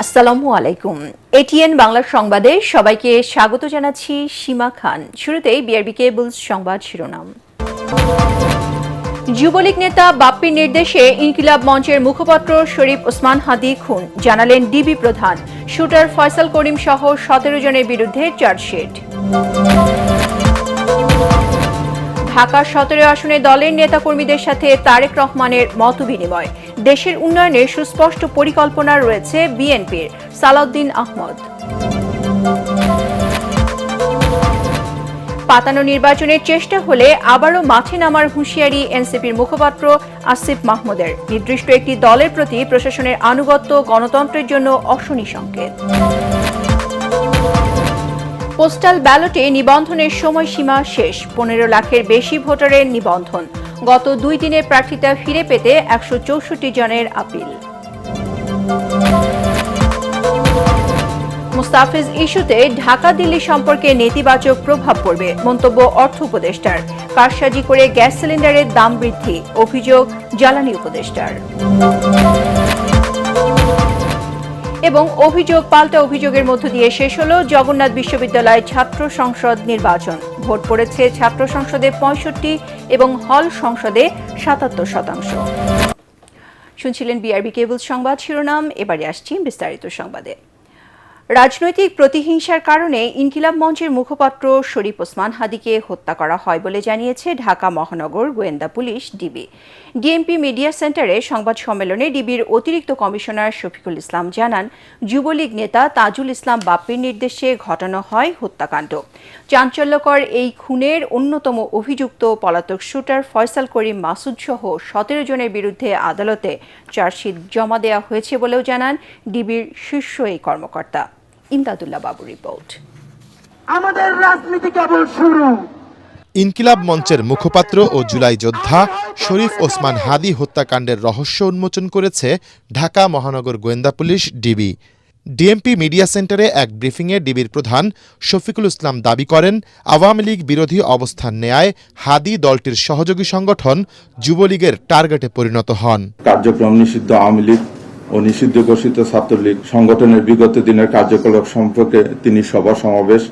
আসসালামু আলাইকুম। এটিএন বাংলা সংবাদে সবাইকে স্বাগত জানাচ্ছি সীমা খান। শুরুতেই বিআরবি কেবলস সংবাদ শিরোনাম। যুবলীগ নেতা বাপ্পির নির্দেশে ইনকিলাব মঞ্চের মুখপাত্র শরীফ ওসমান হাদি খুন, জানালেন ডিবি প্রধান। শুটার ফয়সাল করিম সহ 17 জনের বিরুদ্ধে চার্জশিট। ঢাকা 17 আসনে দলের নেতাকর্মীদের সাথে তারেক রহমানের মতবিনিময়। দেশের উন্নয়নে সুস্পষ্ট পরিকল্পনা রয়েছে বিএনপির, সালাউদ্দিন আহমদ। পাতানো নির্বাচনের চেষ্টা হলে আবারও মাঠে নামার হুঁশিয়ারি এনসিপির মুখপাত্র আসিফ মাহমুদের। নির্দিষ্ট একটি দলের প্রতি প্রশাসনের আনুগত্য গণতন্ত্রের জন্য অশনি সংকেত। পোস্টাল ব্যালটে নিবন্ধনের সময়সীমা শেষ। 15 লাখের বেশি ভোটারের নিবন্ধন। গত 2 দিনে প্রার্থিতা ফিরে পেতে 164 জনের আপিল। মুস্তাফিজ ইস্যুতে ঢাকা দিল্লি সম্পর্কে নেতিবাচক প্রভাব পড়বে, মন্তব্য অর্থ উপদেষ্টার। কারসাজি করে গ্যাস সিলিন্ডারের দাম বৃদ্ধি, অভিযোগ জ্বালানি উপদেষ্টার। এবং অভিযোগ পাল্টা অভিযোগের মধ্য দিয়ে শেষ হল জগন্নাথ বিশ্ববিদ্যালয় ছাত্র সংসদ নির্বাচন। ভোট পড়েছে ছাত্র সংসদে 65 এবং হল সংসদে 77%। শুনছিলেন বিআরবি কেবল সংবাদ শিরোনাম। এবারে আসছি বিস্তারিত সংবাদে। রাজনৈতিক প্রতিহিংসার কারণে ইনকিলাব মঞ্চের মুখপাত্র শরীফ ওসমান হাদিকে হত্যা করা হয় বলে জানিয়েছে ঢাকা মহানগর গোয়েন্দা পুলিশ ডিবি। ডিএমপি মিডিয়া সেন্টারে সংবাদ সম্মেলনে ডিবির অতিরিক্ত কমিশনার শফিকুল ইসলাম জানান, যুবলীগ নেতা তাজুল ইসলাম বাপ্পির নির্দেশে ঘটানো হয় হত্যাকাণ্ড। চাঞ্চল্যকর এই খুনের অন্যতম অভিযুক্ত পলাতক শুটার ফয়সাল করিম মাসুদ সহ 17 জনের বিরুদ্ধে আদালতে চার্জশিট জমা দেওয়া হয়েছে বলেও জানান ডিবির শীর্ষ এই কর্মকর্তা। ইমদাদুল্লাহ বাবুর রিপোর্ট। আমাদের রাজনীতি কেবল শুরু। ইনকিলাব মঞ্চের মুখপাত্র ও জুলাই যোদ্ধা শরীফ ওসমান হাদি হত্যাকাণ্ডের রহস্য উন্মোচন করেছে ঢাকা মহানগর গোয়েন্দা পুলিশ ডিবি। ডিএমপি মিডিয়া সেন্টারে এক ব্রিফিংয়ে ডিবির প্রধান শফিকুল ইসলাম দাবি করেন, আওয়ামী লীগ বিরোধী অবস্থান নেয়ায় হাদি দলটির সহযোগী সংগঠন যুবলীগের টার্গেটে পরিণত হন। কার্যক্রম নিষিদ্ধ আওয়ামী লীগ ও নিষিদ্ধ ঘোষিত ছাত্রলীগ সংগঠনের বিগত দিনের কার্যকলাপ সম্পর্কে তিনি সভা সমাবেশ,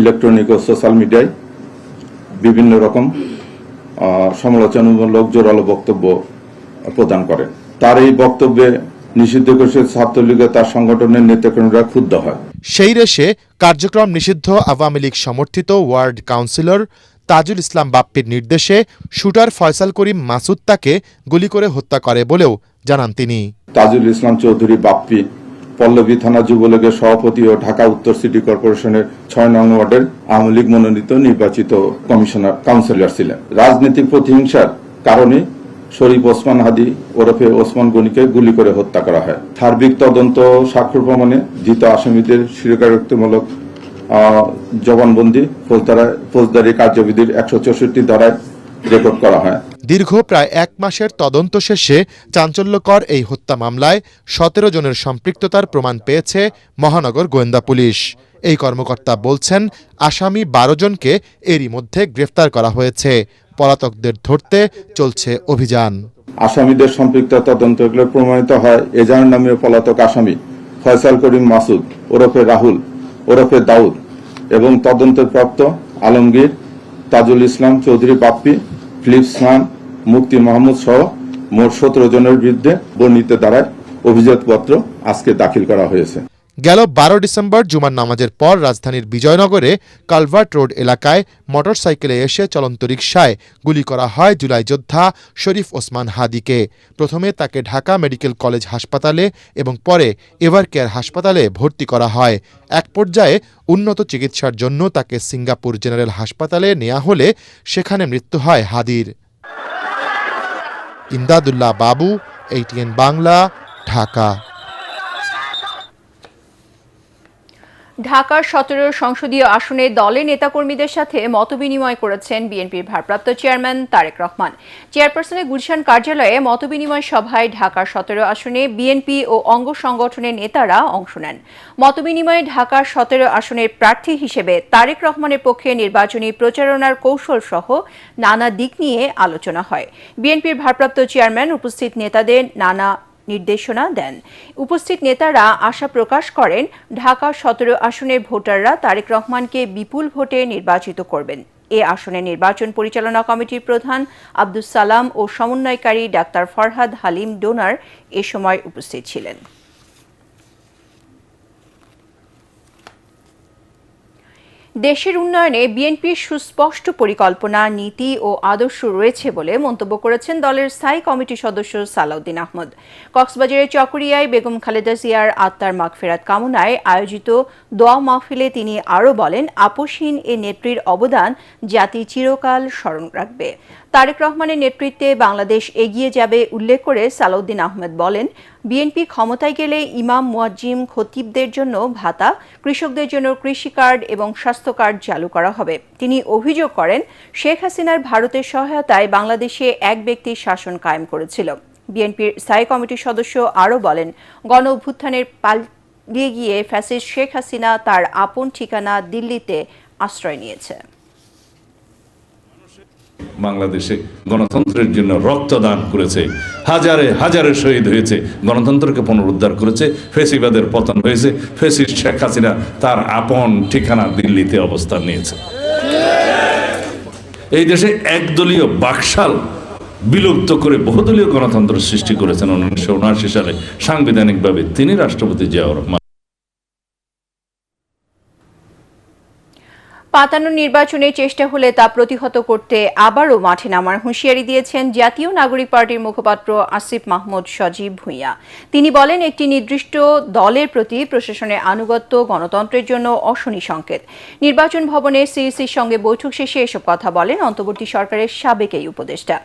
ইলেকট্রনিক ও সোশ্যাল মিডিয়ায় বিভিন্ন রকম সমালোচনামূলক জোরালো বক্তব্য প্রদান করেন। তার এই বক্তব্যে নিষিদ্ধ ঘোষিত ছাত্রলীগে তার সংগঠনের নেতাকর্মীরা ক্ষুব্ধ হয়। সেই রেশে কার্যক্রম নিষিদ্ধ আওয়ামী লীগ সমর্থিত ওয়ার্ড কাউন্সিলর তাজুল ইসলাম বাপ্পির নির্দেশে শুটার ফয়সাল করিম মাসুদ তাকে গুলি করে হত্যা করে বলেও জানান তিনি। তাজুল ইসলাম চৌধুরী বাপ্পি পল্লবী থানা যুবলীগের সভাপতি ও ঢাকা উত্তর সিটি কর্পোরেশনের 6 নং ওয়ার্ডের আওয়ামী লীগ মনোনীত নির্বাচিত কমিশনার কাউন্সিলর ছিলেন। রাজনৈতিক প্রতিহিংসার কারণে শরীফ ওসমান হাদি ওরফে ওসমান গনিকে গুলি করে হত্যা করা হয়। সার্বিক তদন্ত স্বাক্ষর প্রমাণে ধৃত আসামিদের স্বীকারোক্তিমূলক জবানবন্দি ফৌজদারি কার্যবিধির 164 ধারায় রেকর্ড করা হয়। দীর্ঘ প্রায় 1 মাসের তদন্ত শেষে চাঞ্চল্যকর এই হত্যা মামলায় 17 জনের সম্পৃক্ততার প্রমাণ পেয়েছে মহানগর গোয়েন্দা পুলিশ। এই কর্মকর্তা বলছেন, আসামি 12 জনকে এরই মধ্যে গ্রেফতার করা হয়েছে। পলাতকদের ধরতে চলছে অভিযান। আসামিদের সম্পৃক্ত তদন্ত প্রমাণিত হয় এজাহার নামীয় পলাতক আসামি ফয়সাল করিম মাসুদ ওরফে রাহুল ওরফে দাউদ এবং তদন্তের প্রাপ্ত আলমগীর, তাজুল ইসলাম চৌধুরী বাপ্পি, ফিলিপস খান, মুক্তি মাহমুদ সহ মোট 17 জনের বিরুদ্ধে বর্ণিত ধারায় অভিযোগপত্র আজকে দাখিল করা হয়েছে। গেল 12 ডিসেম্বর জুমার নামাজের পর রাজধানীর বিজয়নগরে কালভার্ট রোড এলাকায় মোটরসাইকেলে এসে চলন্ত রিকশায় গুলি করা হয় জুলাই যোদ্ধা শরীফ ওসমান হাদিকে। প্রথমে তাকে ঢাকা মেডিকেল কলেজ হাসপাতালে এবং পরে এভার কেয়ার হাসপাতালে ভর্তি করা হয়। এক পর্যায়ে উন্নত চিকিৎসার জন্য তাকে সিঙ্গাপুর জেনারেল হাসপাতালে নেওয়া হলে সেখানে মৃত্যু হয় হাদির। ইমদাদুল্লাহ বাবু, এটিএন বাংলা, ঢাকা। ঢাকার 17 সংসদীয় আসনে দলের নেতাকর্মীদের সাথে মতবিনিময় করেছেন বিএনপির ভারপ্রাপ্ত চেয়ারম্যান তারেক রহমান। চেয়ারপারসনের গুলশান কার্যালয়ে মতবিনিময় সভায় ঢাকার 17 আসনে বিএনপি ও অঙ্গ সংগঠনের নেতারা অংশ নেন। মতবিনিময়ে ঢাকার 17 আসনের প্রার্থী হিসেবে তারেক রহমানের পক্ষে নির্বাচনী প্রচারণার কৌশল সহ নানা দিক নিয়ে আলোচনা হয়। বিএনপির ভারপ্রাপ্ত চেয়ারম্যান উপস্থিত নেতাদের নানা নির্দেশনা দেন। উপস্থিত নেতারা আশা প্রকাশ করেন ঢাকা 17 আসনের ভোটাররা তারেক রহমানকে বিপুল ভোটে নির্বাচিত করবেন। এ আসনে নির্বাচন পরিচালনা কমিটির প্রধান আব্দুস সালাম ও সমন্বয়কারী ডাক্তার ফরহাদ হালিম ডোনার এ সময় উপস্থিত ছিলেন। দেশের উন্নয়নে বিএনপির সুস্পষ্ট পরিকল্পনা, নীতি ও আদর্শ রয়েছে বলে মন্তব্য করেছেন দলের স্থায়ী কমিটির সদস্য সালাউদ্দিন আহমদ। কক্সবাজারের চকরিয়ায় বেগম খালেদা জিয়ার আত্মার মাগফিরাত কামনায় আয়োজিত দোয়া মাহফিলে তিনি আরও বলেন, আপসহীন এ নেত্রীর অবদান জাতি চিরকাল স্মরণ রাখবে। তারেক রহমানের নেতৃত্বে বাংলাদেশ এগিয়ে যাবে উল্লেখ করে সালাউদ্দিন আহমেদ বলেন, বিএনপি ক্ষমতায় গেলে ইমাম, মুয়াজ্জিম, খতিবদের জন্য ভাতা, কৃষকদের জন্য কৃষি কার্ড এবং স্বাস্থ্য কার্ড চালু করা হবে। তিনি অভিযোগ করেন, শেখ হাসিনার ভারতের সহায়তায় বাংলাদেশে এক ব্যক্তির শাসন কায়েম করেছিল। বিএনপির স্থায়ী কমিটির সদস্য আরও বলেন, গণ অভ্যুত্থানের পালিয়ে গিয়ে ফ্যাসিস্ট শেখ হাসিনা তার আপন ঠিকানা দিল্লিতে আশ্রয় নিয়েছে। বাংলাদেশে গণতন্ত্রের জন্য রক্তদান করেছে, হাজারে হাজারে শহীদ হয়েছে, গণতন্ত্রকে পুনরুদ্ধার করেছে, ফেসিবাদের পতন হয়েছে, ফেসিস্ট শেখ হাসিনা তার আপন ঠিকানা দিল্লিতে অবস্থান নিয়েছে। এই দেশে একদলীয় বাকশাল বিলুপ্ত করে বহুদলীয় গণতন্ত্র সৃষ্টি করেছেন 1979 সালে সাংবিধানিকভাবে তিনি রাষ্ট্রপতি জিয়াউর রহমান। পাতানো নির্বাচনে চেষ্টা হলে তা প্রতিহত করতে আবারও মাঠে নামার হুঁশিয়ারি দিয়েছেন জাতীয় নাগরিক পার্টির মুখপাত্র আসিফ মাহমুদ সজীব ভুঁইয়া। তিনি বলেন, একটি নির্দিষ্ট দলের প্রতি প্রশাসনের আনুগত্য গণতন্ত্রের জন্য অশনি সংকেত। নির্বাচন ভবনে সিইসির সঙ্গে বৈঠক শেষে এসব কথা বলেন অন্তর্বর্তী সরকারের সাবেক এই উপদেষ্টা।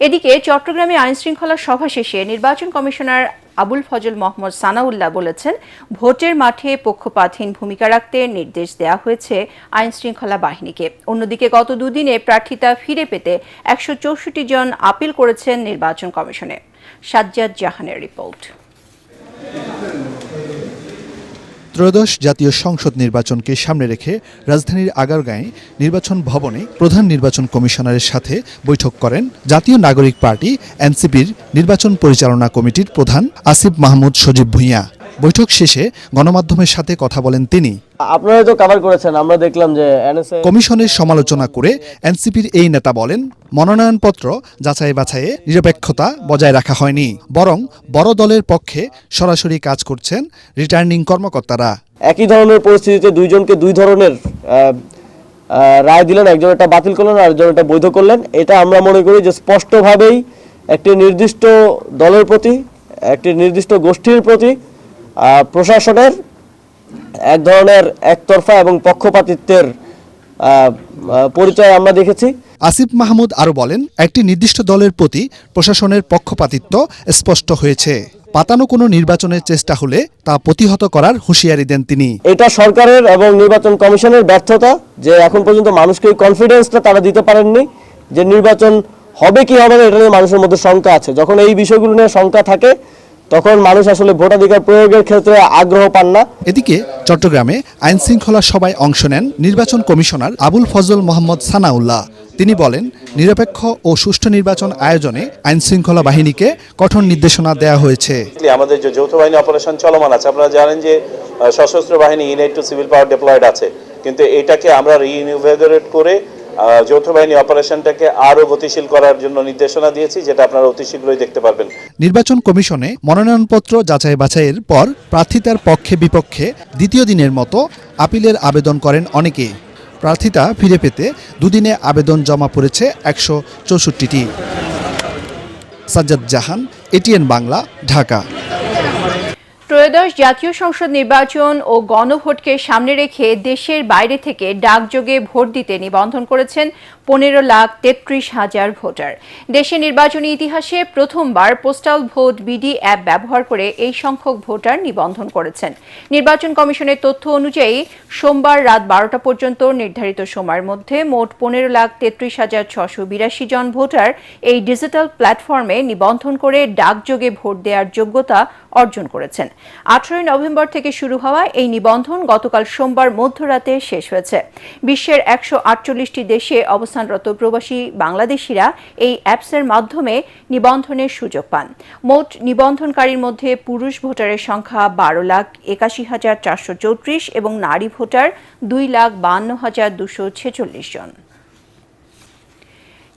এদিকে চট্টগ্রামে আইনশৃঙ্খলা সভা শেষে নির্বাচন কমিশনার আবুল ফজল মোহাম্মদ সানাউল্লাহ বলেছেন, ভোটের মাঠে পক্ষপাতহীন ভূমিকা রাখতে নির্দেশ দেওয়া হয়েছে আইনশৃঙ্খলা বাহিনীকে। অন্যদিকে গত দুদিনে প্রার্থিতা ফিরে পেতে 164 জন আপিল করেছেন নির্বাচন কমিশনে। সাজ্জাদ জাহানের রিপোর্ট। ত্রয়োদশ জাতীয় সংসদ নির্বাচনকে সামনে রেখে রাজধানীর আগারগাঁয়ে নির্বাচন ভবনে প্রধান নির্বাচন কমিশনারের সাথে বৈঠক করেন জাতীয় নাগরিক পার্টি এনসিপির নির্বাচন পরিচালনা কমিটির প্রধান আসিফ মাহমুদ সজীব ভুঁইয়া। বৈঠক শেষে গণমাধ্যমের সাথে কথা বলেন তিনি। আপনারা তো কভার করেছেন, আমরা দেখলাম যে কমিশনের সমালোচনা করে এনসিপির এই নেতা বলেন, মনোনয়নপত্র যাচাই বাছাইয়ে নিরপেক্ষতা বজায় রাখা হয়নি, বরং বড় দলের পক্ষে সরাসরি কাজ করছেন রিটার্নিং কর্মকর্তারা। একই ধরনের পরিস্থিতিতে দুইজনকে দুই ধরনের রায় দিলেন, একজন এটা বাতিল করলেন আর একজন এটা বৈধ করলেন। এটা আমরা মনে করি যে স্পষ্টভাবেই একটি নির্দিষ্ট দলের প্রতি, একটি নির্দিষ্ট গোষ্ঠীর প্রতি প্রশাসনের এক ধরনের একতরফা এবং পক্ষপাতিত্বের পরিচয় আমরা দেখেছি। আসিফ মাহমুদ আরও বলেন, একটি নির্দিষ্ট দলের প্রতি প্রশাসনের পক্ষপাতিত্ব স্পষ্ট হয়েছে। পাতানো কোনো নির্বাচনের চেষ্টা হলে তা প্রতিহত করার হুঁশিয়ারি দেন তিনি। এটা সরকারের এবং নির্বাচন কমিশনের ব্যর্থতা যে এখন পর্যন্ত মানুষকে কনফিডেন্সটা তারা দিতে পারেননি যে নির্বাচন হবে কি হবে না, এটা নিয়ে মানুষের মধ্যে শঙ্কা আছে। যখন এই বিষয়গুলো নিয়ে শঙ্কা থাকে তখন মানুষ আসলে ভোটাধিকার প্রয়োগের ক্ষেত্রে আগ্রহ পান না। এদিকে চট্টগ্রামে আইনশৃঙ্খলা সভায় অংশ নেন নির্বাচন কমিশনার আবুল ফজল মোহাম্মদ সানাউল্লাহ। তিনি বলেন, নিরপেক্ষ ও সুষ্ঠু নির্বাচন আয়োজনে আইনশৃঙ্খলা বাহিনীকে কঠোর নির্দেশনা দেওয়া হয়েছে। আমাদের যে যৌথ বাহিনী অপারেশন চলমান আছে, আপনারা জানেন যে সশস্ত্র বাহিনী ইনএড টু সিভিল পাওয়ার ডিপ্লয়েড আছে, কিন্তু এটাকে আমরা রিইনভিগোরেট করে যৌথ বাহিনী অপারেশনটাকে আরো গতিশীল করার জন্য নির্দেশনা দিয়েছি, যেটা আপনারা অতি শীঘ্রই দেখতে পারবেন। নির্বাচন কমিশনে মনোনয়নপত্র যাচাই বাছাইয়ের পর প্রার্থিতার পক্ষে বিপক্ষে দ্বিতীয় দিনের মতো আপিলের আবেদন করেন অনেকে। প্রার্থিতা ফিরে পেতে দুদিনে আবেদন জমা পড়েছে 164টি। সাজ্জাদ জাহান, এটিএন বাংলা, ঢাকা। ত্রয়োদশ জাতীয় সংসদ নির্বাচন ও গণভোটকে সামনে রেখে দেশের বাইরে থেকে ডাকযোগে ভোট দিতে নিবন্ধন করেছেন 15,33,000 ভোটার। দেশের নির্বাচনী ইতিহাসে প্রথমবার পোস্টাল ভোট বিডি অ্যাপ ব্যবহার করে এই সংখ্যক ভোটার নিবন্ধন করেছেন। নির্বাচন কমিশনের তথ্য অনুযায়ী সোমবার রাত 12টা পর্যন্ত নির্ধারিত সময়ের মধ্যে মোট 15,33,682 জন ভোটার এই ডিজিটাল প্ল্যাটফর্মে নিবন্ধন করে ডাকযোগে ভোট দেওয়ার যোগ্যতা অর্জন করেছেন। 18 নভেম্বর থেকে শুরু হওয়া এই নিবন্ধন গতকাল সোমবার মধ্যরাতে শেষ হয়েছে। বিশ্বের 148টি দেশে অবস্থানরত প্রবাসী বাংলাদেশিরা এই অ্যাপসের মাধ্যমে নিবন্ধনের সুযোগ পান। মোট নিবন্ধনকারীর মধ্যে পুরুষ ভোটারের সংখ্যা 12,81,434 এবং নারী ভোটার 2,52,246 জন।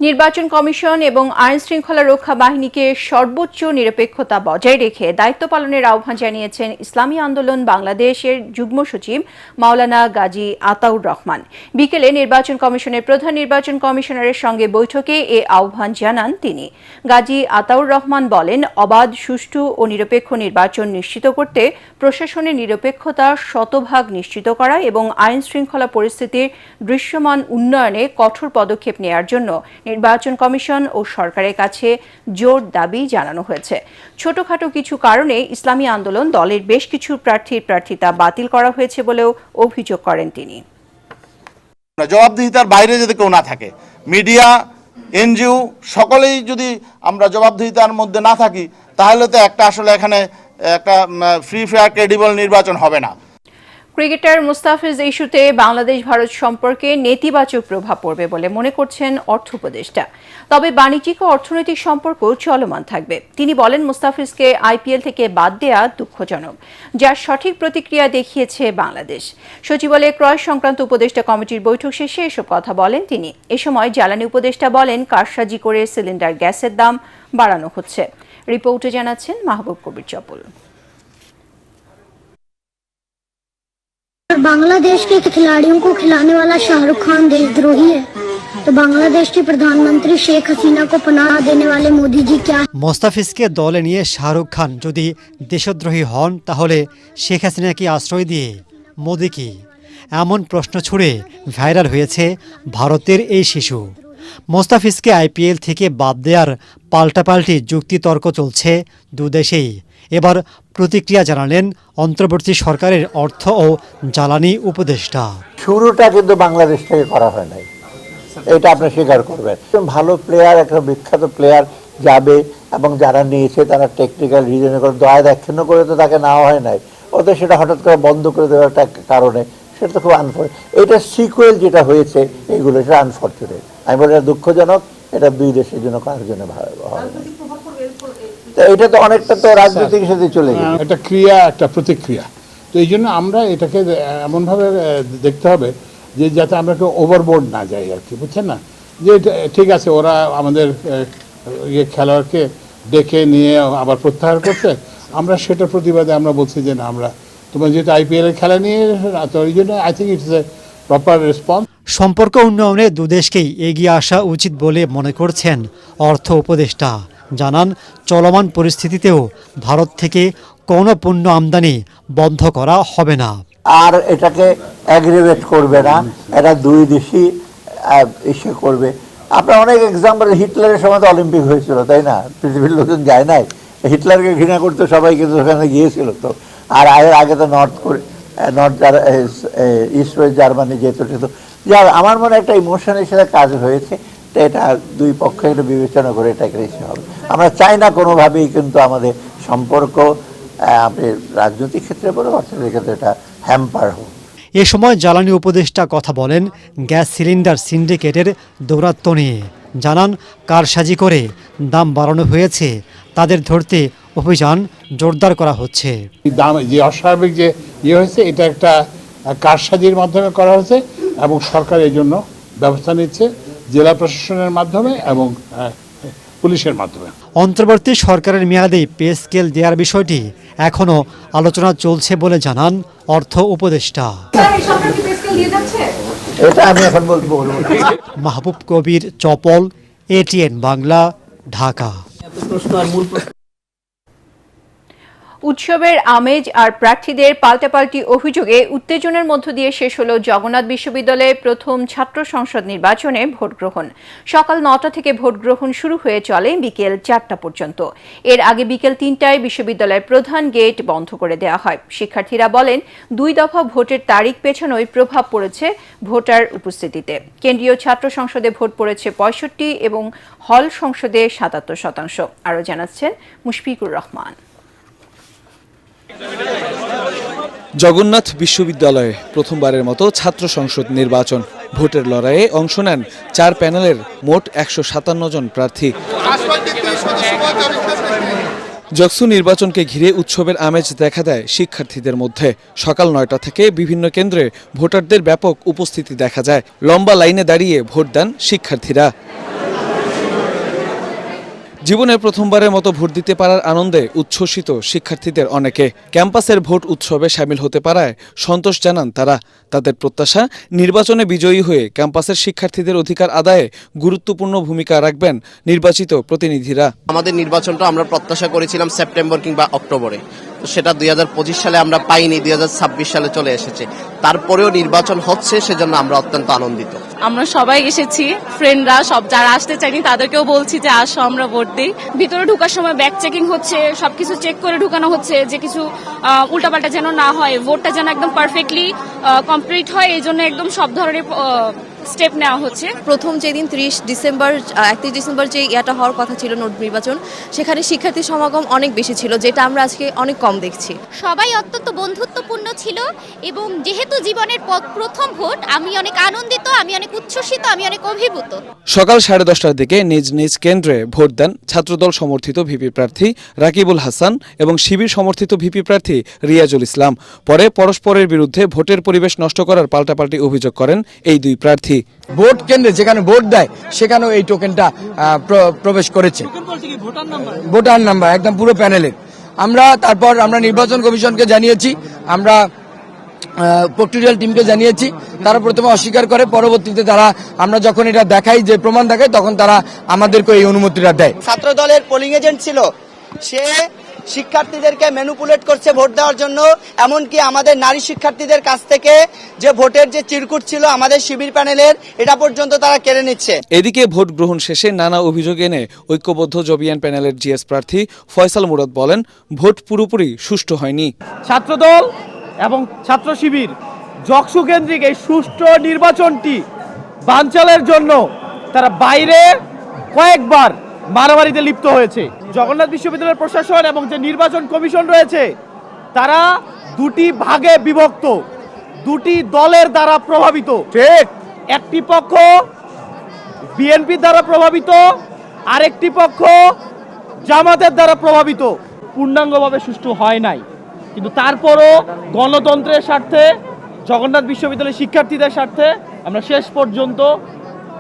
নির্বাচন কমিশন এবং আইন শৃঙ্খলা রক্ষা বাহিনীকে সর্বোচ্চ নিরপেক্ষতা বজায় রেখে দায়িত্ব পালনের আহ্বান জানিয়েছেন ইসলামী আন্দোলন বাংলাদেশের যুগ্ম সচিব মাওলানা গাজী আতাউর রহমান। বিকেলে নির্বাচন কমিশনের প্রধান নির্বাচন কমিশনারের সঙ্গে বৈঠকে এ আহ্বান জানান তিনি। গাজী আতাউর রহমান বলেন, অবাধ, সুষ্ঠু ও নিরপেক্ষ নির্বাচন নিশ্চিত করতে প্রশাসনের নিরপেক্ষতা শতভাগ নিশ্চিত করা এবং আইন শৃঙ্খলা পরিস্থিতির দৃশ্যমান উন্নয়নে কঠোর পদক্ষেপ নেওয়ার জন্য নির্বাচন কমিশন ও সরকারের কাছে জোর দাবি জানানো হয়েছে। ছোটখাটো কিছু কারণে ইসলামী আন্দোলন দলের বেশ কিছু প্রার্থীর প্রার্থিতা বাতিল করা হয়েছে বলেও অভিযোগ করেন তিনি। জবাবদিহিতার বাইরে যদি কেউ না থাকে, মিডিয়া, এনজিও সকলেই যদি আমরা জবাবদিহিতার মধ্যে না থাকি, তাহলে তো আসলে এখানে একটা ফ্রি ফেয়ার ক্রেডিবল নির্বাচন হবে না। ক্রিকেটার মুস্তাফিজ ইস্যুতে বাংলাদেশ ভারত সম্পর্কে নেতিবাচক প্রভাব পড়বে বলে মনে করছেন অর্থ উপদেষ্টা। তবে বাণিজ্যিক ও অর্থনৈতিক সম্পর্ক চলমান থাকবে। তিনি বলেন, মুস্তাফিজকে আইপিএল থেকে বাদ দেয়া দুঃখজনক, যার সঠিক প্রতিক্রিয়া দেখিয়েছে বাংলাদেশ। সচিবালয়ে ক্রয় সংক্রান্ত উপদেষ্টা কমিটির বৈঠক শেষে এসব কথা বলেন তিনি। এ সময় জ্বালানি উপদেষ্টা বলেন, কারসাজি করে সিলিন্ডার গ্যাসের দাম বাড়ানো হচ্ছে। রিপোর্টে জানাচ্ছেন মাহবুব কবির চপল। बांग्लादेश के खिलाड़ियों को खिलाने वाला शाहरुख खान देशद्रोही है, तो बांग्लादेश के प्रधानमंत्री शेख हसीना को पनाह देने वाले मोदी जी क्या? মোস্তাফিজকে দলে নিয়ে শাহরুখ খান যদি দেশদ্রোহী হন, তাহলে শেখ হাসিনা কি আশ্রয় দিয়ে মোদি কি? এমন প্রশ্ন ছুড়ে ভাইরাল হয়েছে ভারতের এই শিশু। মোস্তাফিজকে আইপিএল থেকে বাদ দেওয়ার পাল্টাপাল্টি যুক্তিতর্ক চলছে দুদেশেই। এবার প্রতিক্রিয়া জানালেন অন্তর্বর্তী সরকারের অর্থ ও জ্বালানি উপদেষ্টা। শুরুটা কিন্তু বাংলাদেশ থেকে করা হয় নাই, এটা আপনি স্বীকার করবেন। ভালো প্লেয়ার, একটা বিখ্যাত প্লেয়ার যাবে এবং যারা নিয়েছে তারা টেকনিক্যাল রিজনে করে দয়া দাক্ষিণ্য করে তো তাকে নেওয়া হয় নাই। ওদের সেটা হঠাৎ করে বন্ধ করে দেওয়ার একটা কারণে সেটা তো খুব আনফর্চুনেট। এটা সিকুয়েল যেটা হয়েছে এইগুলো, সেটা আনফর্চুনেট। আমি বলি এটা দুঃখজনক, এটা দুই দেশের জন্য কারোর জন্য ভালো হয় না। এটা তো অনেকটা তো রাজনৈতিক সাথে চলে গেছে, একটা ক্রিয়া, একটা প্রতিক্রিয়া। তো এই জন্য আমরা এটাকে এমনভাবে দেখতে হবে যে যাতে আমরা কেউ ওভারবোর্ড না যাই আর কি, বুঝছেন না? যে ঠিক আছে, ওরা আমাদের খেলোয়াড়কে ডেকে নিয়ে আবার প্রত্যাহার করছে, আমরা সেটার প্রতিবাদে আমরা বলছি যে না, আমরা তোমার যেহেতু আইপিএল এর খেলা নিয়ে, তো ওই জন্য I think it's a proper response. সম্পর্ক উন্নয়নে দুদেশকেই এগিয়ে আসা উচিত বলে মনে করছেন অর্থ উপদেষ্টা। জানান, চলমান পরিস্থিতিতেও ভারত থেকে কোনো পণ্য আমদানি বন্ধ করা হবে না, আর এটাকে অ্যাগ্রিভেট করবে না। এটা দুই দেশই ইস্যু করবে। আপনার অনেক এক্সাম্পল, হিটলারের সময় তো অলিম্পিক হয়েছিল, তাই না? পৃথিবীর লোকজন যায় নাই, হিটলারকে ঘৃণা করতে সবাই কিন্তু ওখানে গিয়েছিল তো। আর আগে তো ইস্ট ওয়েস্ট জার্মানি যেত। যা আমার মনে একটা ইমোশনের সাথে কাজ হয়েছে, তো এটা দুই পক্ষ একটু বিবেচনা করে এটাকে রেখে হবে। আমরা চাই না কোনোভাবেই কিন্তু আমাদের সম্পর্ক রাজনৈতিক ক্ষেত্রে বলে অর্থনৈতিক ক্ষেত্রে এটা হ্যাম্পার হোক। এ সময় জ্বালানি উপদেষ্টা কথা বলেন গ্যাস সিলিন্ডার সিন্ডিকেটের দৌরাত্ম্য নিয়ে। জানান, কারসাজি করে দাম বাড়ানো হয়েছে, তাদের ধরতে অভিযান জোরদার করা হচ্ছে। দাম যে অস্বাভাবিক যে হয়েছে, এটা একটা কারসাজির মাধ্যমে করা হয়েছে এবং সরকার এই জন্য ব্যবস্থা নিচ্ছে জেলা প্রশাসনের মাধ্যমে এবং পুলিশের মাধ্যমে। অন্তর্বর্তী সরকারের মেয়াদে পে স্কেল দেওয়ার বিষয়টি এখনো আলোচনা চলছে বলে জানান অর্থ উপদেষ্টা। মাহবুব কবির চপল, এটিএন বাংলা, ঢাকা। উৎসবের আমেজ আর প্রার্থীদের পাল্টাপাল্টি অভিযোগে উত্তেজনার মধ্য দিয়ে শেষ হল জগন্নাথ বিশ্ববিদ্যালয়ে প্রথম ছাত্র সংসদ নির্বাচনে ভোট গ্রহণ। সকাল 9টা থেকে ভোট গ্রহণ শুরু হয়ে চলে বিকেল 4টা পর্যন্ত। এর আগে বিকেল 3টায় বিশ্ববিদ্যালয়ের প্রধান গেট বন্ধ করে দেওয়া হয়। শিক্ষার্থীরা বলেন, 2 দফা ভোটের তারিখ পেছানোয় প্রভাব পড়েছে ভোটার উপস্থিতিতে। কেন্দ্রীয় ছাত্র সংসদে ভোট পড়েছে 65 এবং হল সংসদে 77%। আরও জানাচ্ছেন মুশফিকুর রহমান। জগন্নাথ বিশ্ববিদ্যালয়ে প্রথমবারের মতো ছাত্র সংসদ নির্বাচন। ভোটের লড়াইয়ে অংশ নেন 4 প্যানেলের মোট 157 জন প্রার্থী। জকসু নির্বাচনকে ঘিরে উৎসবের আমেজ দেখা দেয় শিক্ষার্থীদের মধ্যে। সকাল 9টা থেকে বিভিন্ন কেন্দ্রে ভোটারদের ব্যাপক উপস্থিতি দেখা যায়। লম্বা লাইনে দাঁড়িয়ে ভোট দেন শিক্ষার্থীরা। জীবনে প্রথমবারের মতো ভোট দিতে পারার আনন্দে উচ্ছ্বসিত শিক্ষার্থীদের অনেকে। ক্যাম্পাসের ভোট উৎসবে শামিল হতে পারায় সন্তোষ জানান তারা। তাদের প্রত্যাশা, নির্বাচনে বিজয়ী হয়ে ক্যাম্পাসের শিক্ষার্থীদের অধিকার আদায়ে গুরুত্বপূর্ণ ভূমিকা রাখবেন নির্বাচিত প্রতিনিধিরা। আমাদের নির্বাচনটা আমরা প্রত্যাশা করেছিলাম সেপ্টেম্বর কিংবা অক্টোবরে, তো সেটা 2025 সালে আমরা পাইনি, 2026 সালে চলে এসেছে। তারপরেও নির্বাচন হচ্ছে, সেজন্য আমরা অত্যন্ত আনন্দিত। আমরা সবাই এসেছি, ফ্রেন্ডরা সব, যারা আসতে চাইনি তাদেরকেও বলছি যে আসো আমরা ভোট দিই। ভিতরে ঢোকার সময় ব্যাগ চেকিং হচ্ছে, সবকিছু চেক করে ঢুকানো হচ্ছে যে কিছু উল্টাপাল্টা যেন না হয়, ভোটটা যেন একদম পারফেক্টলি কমপ্লিট হয়, এই জন্য একদম সব ধরনের স্টেপ নেওয়া হচ্ছে। প্রথম যেদিন 31 ডিসেম্বর যে ইয়াটা হওয়ার কথা ছিল নোট নির্বাচন, সেখানে শিক্ষার্থী সমাগম অনেক বেশি ছিল, যেটা আমরা আজকে অনেক কম দেখছি। সবাই অত্যন্ত বন্ধুত্বপূর্ণ ছিল এবং যেহেতু জীবনের প্রথম ভোট, আমি অনেক আনন্দিত, আমি অনেক উচ্ছ্বসিত, আমি অনেক অভিভূত। সকাল 10:30টার দিকে নিজ নিজ কেন্দ্রে ভোট দেন ছাত্রদল সমর্থিত ভিপি প্রার্থী রাকিবুল হাসান এবং শিবির সমর্থিত ভিপি প্রার্থী রিয়াজুল ইসলাম। পরে পরস্পরের বিরুদ্ধে ভোটের পরিবেশ নষ্ট করার পাল্টাপাল্টি অভিযোগ করেন এই দুই প্রার্থী। ভোট কেন্দ্রে যেখানে ভোট দেয় সেখানেও এই টোকেনটা প্রবেশ করেছে। ভোটার নাম্বার একদম পুরো প্যানেলের। তারপর আমরা নির্বাচন কমিশনকে জানিয়েছি, আমরা প্রক্টোরিয়াল টিমকে জানিয়েছি। তারা প্রথমে অস্বীকার করে, পরবর্তীতে আমরা যখন এটা দেখাই, যে প্রমাণ দেখাই, তখন তারা আমাদেরকে এই অনুমতিটা দেয়। ছাত্র দলের পোলিং এজেন্ট ছিল, সে শিক্ষার্থীদেরকে ম্যানিপুলেট করছে ভোট দেওয়ার জন্য। এমনকি আমাদের নারী শিক্ষার্থীদের কাছ থেকে যে ভোটের যে চিরকুট ছিল আমাদের শিবির প্যানেলের, এটা পর্যন্ত তারা কেড়ে নিচ্ছে। এদিকে ভোট গ্রহণ শেষে নানা অভিযোগ এনে ঐক্যবদ্ধ জবিয়ান প্যানেলের জিএস প্রার্থী ফয়সাল মুরাদ বলেন, ভোট পুরোপুরি সুষ্ঠু হয়নি। ছাত্রদল এবং ছাত্র শিবির জকসু কেন্দ্রিক এই সুষ্ঠু নির্বাচনটি বানচালের জন্য তারা বাইরে কয়েকবার মারামারিতে লিপ্ত হয়েছে। জগন্নাথ বিশ্ববিদ্যালয়ের প্রশাসন এবং যে নির্বাচন কমিশন রয়েছে, তারা দুটি ভাগে বিভক্ত, দুটি দলের দ্বারা প্রভাবিত। ঠিক, একটি পক্ষ বিএনপির দ্বারা প্রভাবিত, আরেকটি পক্ষ জামাতের দ্বারা প্রভাবিত। পূর্ণাঙ্গভাবে সুষ্ঠু হয় নাই, কিন্তু তারপরও গণতন্ত্রের স্বার্থে, জগন্নাথ বিশ্ববিদ্যালয়ের শিক্ষার্থীদের স্বার্থে আমরা শেষ পর্যন্ত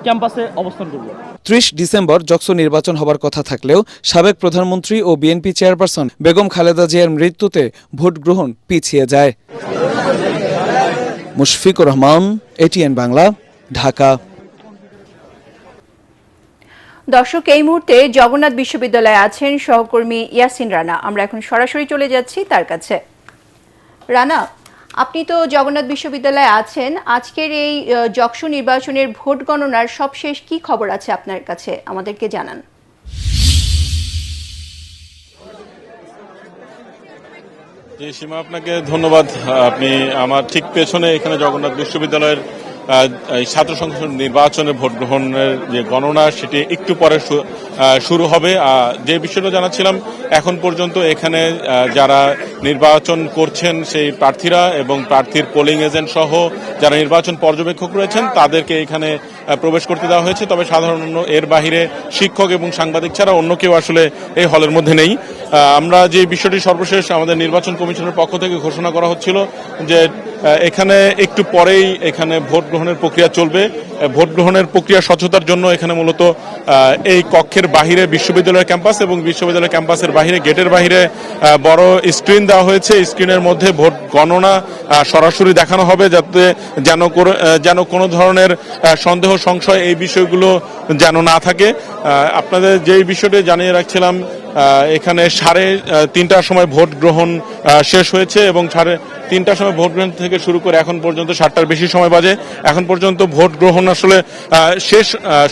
ক্যাম্পাসে অবস্থান করব। 30 ডিসেম্বর জকসু নির্বাচন হবার কথা থাকলেও সাবেক প্রধানমন্ত্রী ও বিএনপি চেয়ারপারসন বেগম খালেদা জিয়ার মৃত্যুতে ভোট গ্রহণ পিছিয়ে যায়। মুশফিকুর রহমান, এটিএন বাংলা, ঢাকা। দর্শক, এই মুহূর্তে জগন্নাথ বিশ্ববিদ্যালয়ে আছেন সহকর্মী ইয়াসিন রানা। আমরা এখন সরাসরি চলে যাচ্ছি তার কাছে। রানা, আপনি তো জগন্নাথ বিশ্ববিদ্যালয়ে আছেন, আজকের এই জকসু নির্বাচনের ভোট গণনার সবশেষ কি খবর আছে আপনার কাছে, আমাদেরকে জানান। জি সীমা, আপনাকে ধন্যবাদ। আপনি আমার ঠিক পেছনে এখানে জগন্নাথ বিশ্ববিদ্যালয়ের ছাত্র সংসদ নির্বাচনের ভোট গ্রহণের যে গণনা, সেটি একটু পরে শুরু হবে। যে বিষয়টা জানাচ্ছিলাম, এখন পর্যন্ত এখানে যারা নির্বাচন করছেন সেই প্রার্থীরা এবং প্রার্থীর পোলিং এজেন্ট সহ যারা নির্বাচন পর্যবেক্ষক রয়েছেন, তাদেরকে এখানে প্রবেশ করতে দেওয়া হয়েছে। তবে সাধারণত এর বাহিরে শিক্ষক এবং সাংবাদিক ছাড়া অন্য কেউ আসলে এই হলের মধ্যে নেই। আমরা যে বিষয়টি সর্বশেষ আমাদের নির্বাচন কমিশনের পক্ষ থেকে ঘোষণা করা হচ্ছিল যে এখানে একটু পরেই এখানে ভোট গ্রহণের প্রক্রিয়া চলবে। ভোট গ্রহণের প্রক্রিয়া স্বচ্ছতার জন্য এখানে মূলত এই কক্ষের বাহিরে বিশ্ববিদ্যালয়ের ক্যাম্পাস এবং বিশ্ববিদ্যালয় ক্যাম্পাসের বাহিরে গেটের বাহিরে বড় স্ক্রিন দেওয়া হয়েছে। স্ক্রিনের মধ্যে ভোট গণনা সরাসরি দেখানো হবে, যাতে যেন কোনো ধরনের সন্দেহ সংশয় এই বিষয়গুলো যেন না থাকে। আপনাদের যেই বিষয়টি জানিয়ে রাখছিলাম, এখানে 3:30টার সময় ভোট গ্রহণ শেষ হয়েছে এবং 3:30টার সময় ভোট গ্রহণ থেকে শুরু করে এখন পর্যন্ত 7টার বেশি সময় বাজে। এখন পর্যন্ত ভোট গ্রহণ আসলে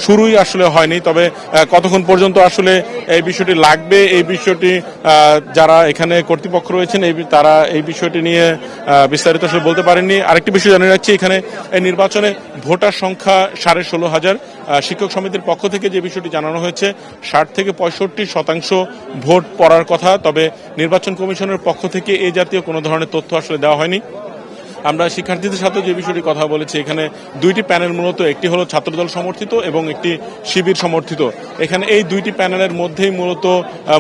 শুরুই আসলে হয়নি। তবে কতক্ষণ পর্যন্ত আসলে এই বিষয়টি লাগবে, এই বিষয়টি যারা এখানে কর্তৃপক্ষ রয়েছেন তারা এই বিষয়টি নিয়ে বিস্তারিত আসলে বলতে পারেননি। আরেকটি বিষয় জানিয়ে রাখছি, এখানে এই নির্বাচনে ভোটার সংখ্যা 16,500, শিক্ষক সমিতির পক্ষ থেকে যে বিষয়টি জানানো হয়েছে 60 থেকে 65% ভোট পড়ার কথা, তবে নির্বাচন কমিশনের পক্ষ থেকে এই জাতীয় কোনো ধরনের তথ্য আসলে দেওয়া হয়নি। আমরা শিক্ষার্থীদের সাথে যে বিষয়টি কথা বলেছি, এখানে দুইটি প্যানেল, মূলত একটি হলো ছাত্রদল সমর্থিত এবং একটি শিবির সমর্থিত। এখানে এই দুইটি প্যানেলের মধ্যেই মূলত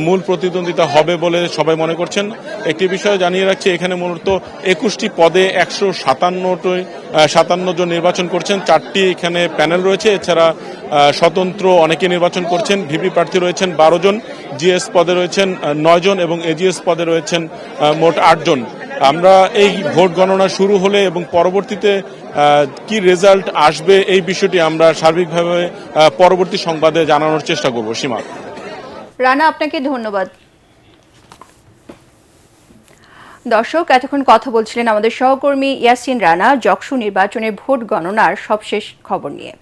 মূল প্রতিদ্বন্দ্বিতা হবে বলে সবাই মনে করছেন। একটি বিষয় জানিয়ে রাখছি, এখানে মূলত 21টি পদে 157 জন নির্বাচন করছেন। 4টি এখানে প্যানেল রয়েছে, এছাড়া স্বতন্ত্র অনেকে নির্বাচন করছেন। ভিপি প্রার্থী রয়েছেন 12 জন, জিএস পদে রয়েছেন 9 জন এবং এজিএস পদে রয়েছেন মোট 8 জন। আমরা এই ভোট গণনা শুরু হলে এবং পরবর্তীতে কি রেজাল্ট আসবে এই বিষয়টি আমরা সার্বিকভাবে পরবর্তী সংবাদে জানানোর চেষ্টা করব। সীমা। রানা, আপনাকে ধন্যবাদ। দর্শক, এতক্ষণ কথা বলছিলেন আমাদের সহকর্মী ইয়াসিন রানা যকসু নির্বাচনের ভোট গণনার সবশেষ খবর নিয়ে।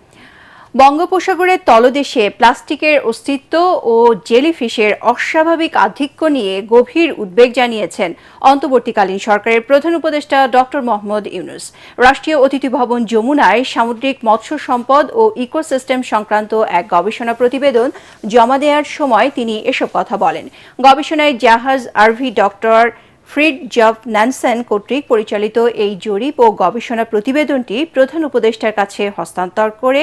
বঙ্গোপসাগরের তলদেশে প্লাস্টিকের অস্তিত্ব ও জেলিফিশের অস্বাভাবিক আধিক্য নিয়ে গভীর উদ্বেগ জানিয়েছেন অন্তর্বর্তীকালীন সরকারের প্রধান উপদেষ্টা ডক্টর মোহাম্মদ ইউনূস। রাষ্ট্রীয় অতিথি ভবন যমুনায় সামুদ্রিক মৎস্য সম্পদ ও ইকোসিস্টেম সংক্রান্ত এক গবেষণা প্রতিবেদন জমা দেওয়ার সময় তিনি এসব কথা বলেন। গবেষণায় জাহাজ আরভি ডক্টর ফ্রিডজফ ন্যানসেন কর্তৃক পরিচালিত এই জরিপ ও গবেষণা প্রতিবেদনটি প্রধান উপদেষ্টার কাছে হস্তান্তর করে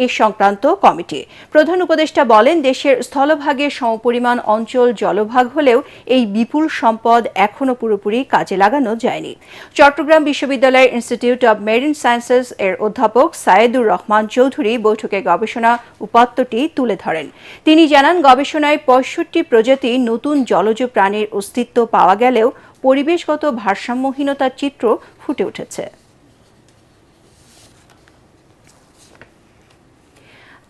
এ সংক্রান্ত কমিটি। প্রধান উপদেষ্টা বলেন, দেশের স্থলভাগের সমপরিমাণ অঞ্চল জলভাগ হলেও এই বিপুল সম্পদ এখনও পুরোপুরি কাজে লাগানো যায়নি। চট্টগ্রাম বিশ্ববিদ্যালয়ের ইনস্টিটিউট অব মেরিন সায়েন্সেস এর অধ্যাপক সায়েদুর রহমান চৌধুরী বৈঠকে গবেষণা উপাত্তটি তুলে ধরেন। তিনি জানান, গবেষণায় 65 প্রজাতি নতুন জলজ প্রাণীর অস্তিত্ব পাওয়া গেলেও পরিবেশগত ভারসাম্যহীনতার চিত্র ফুটে উঠেছে।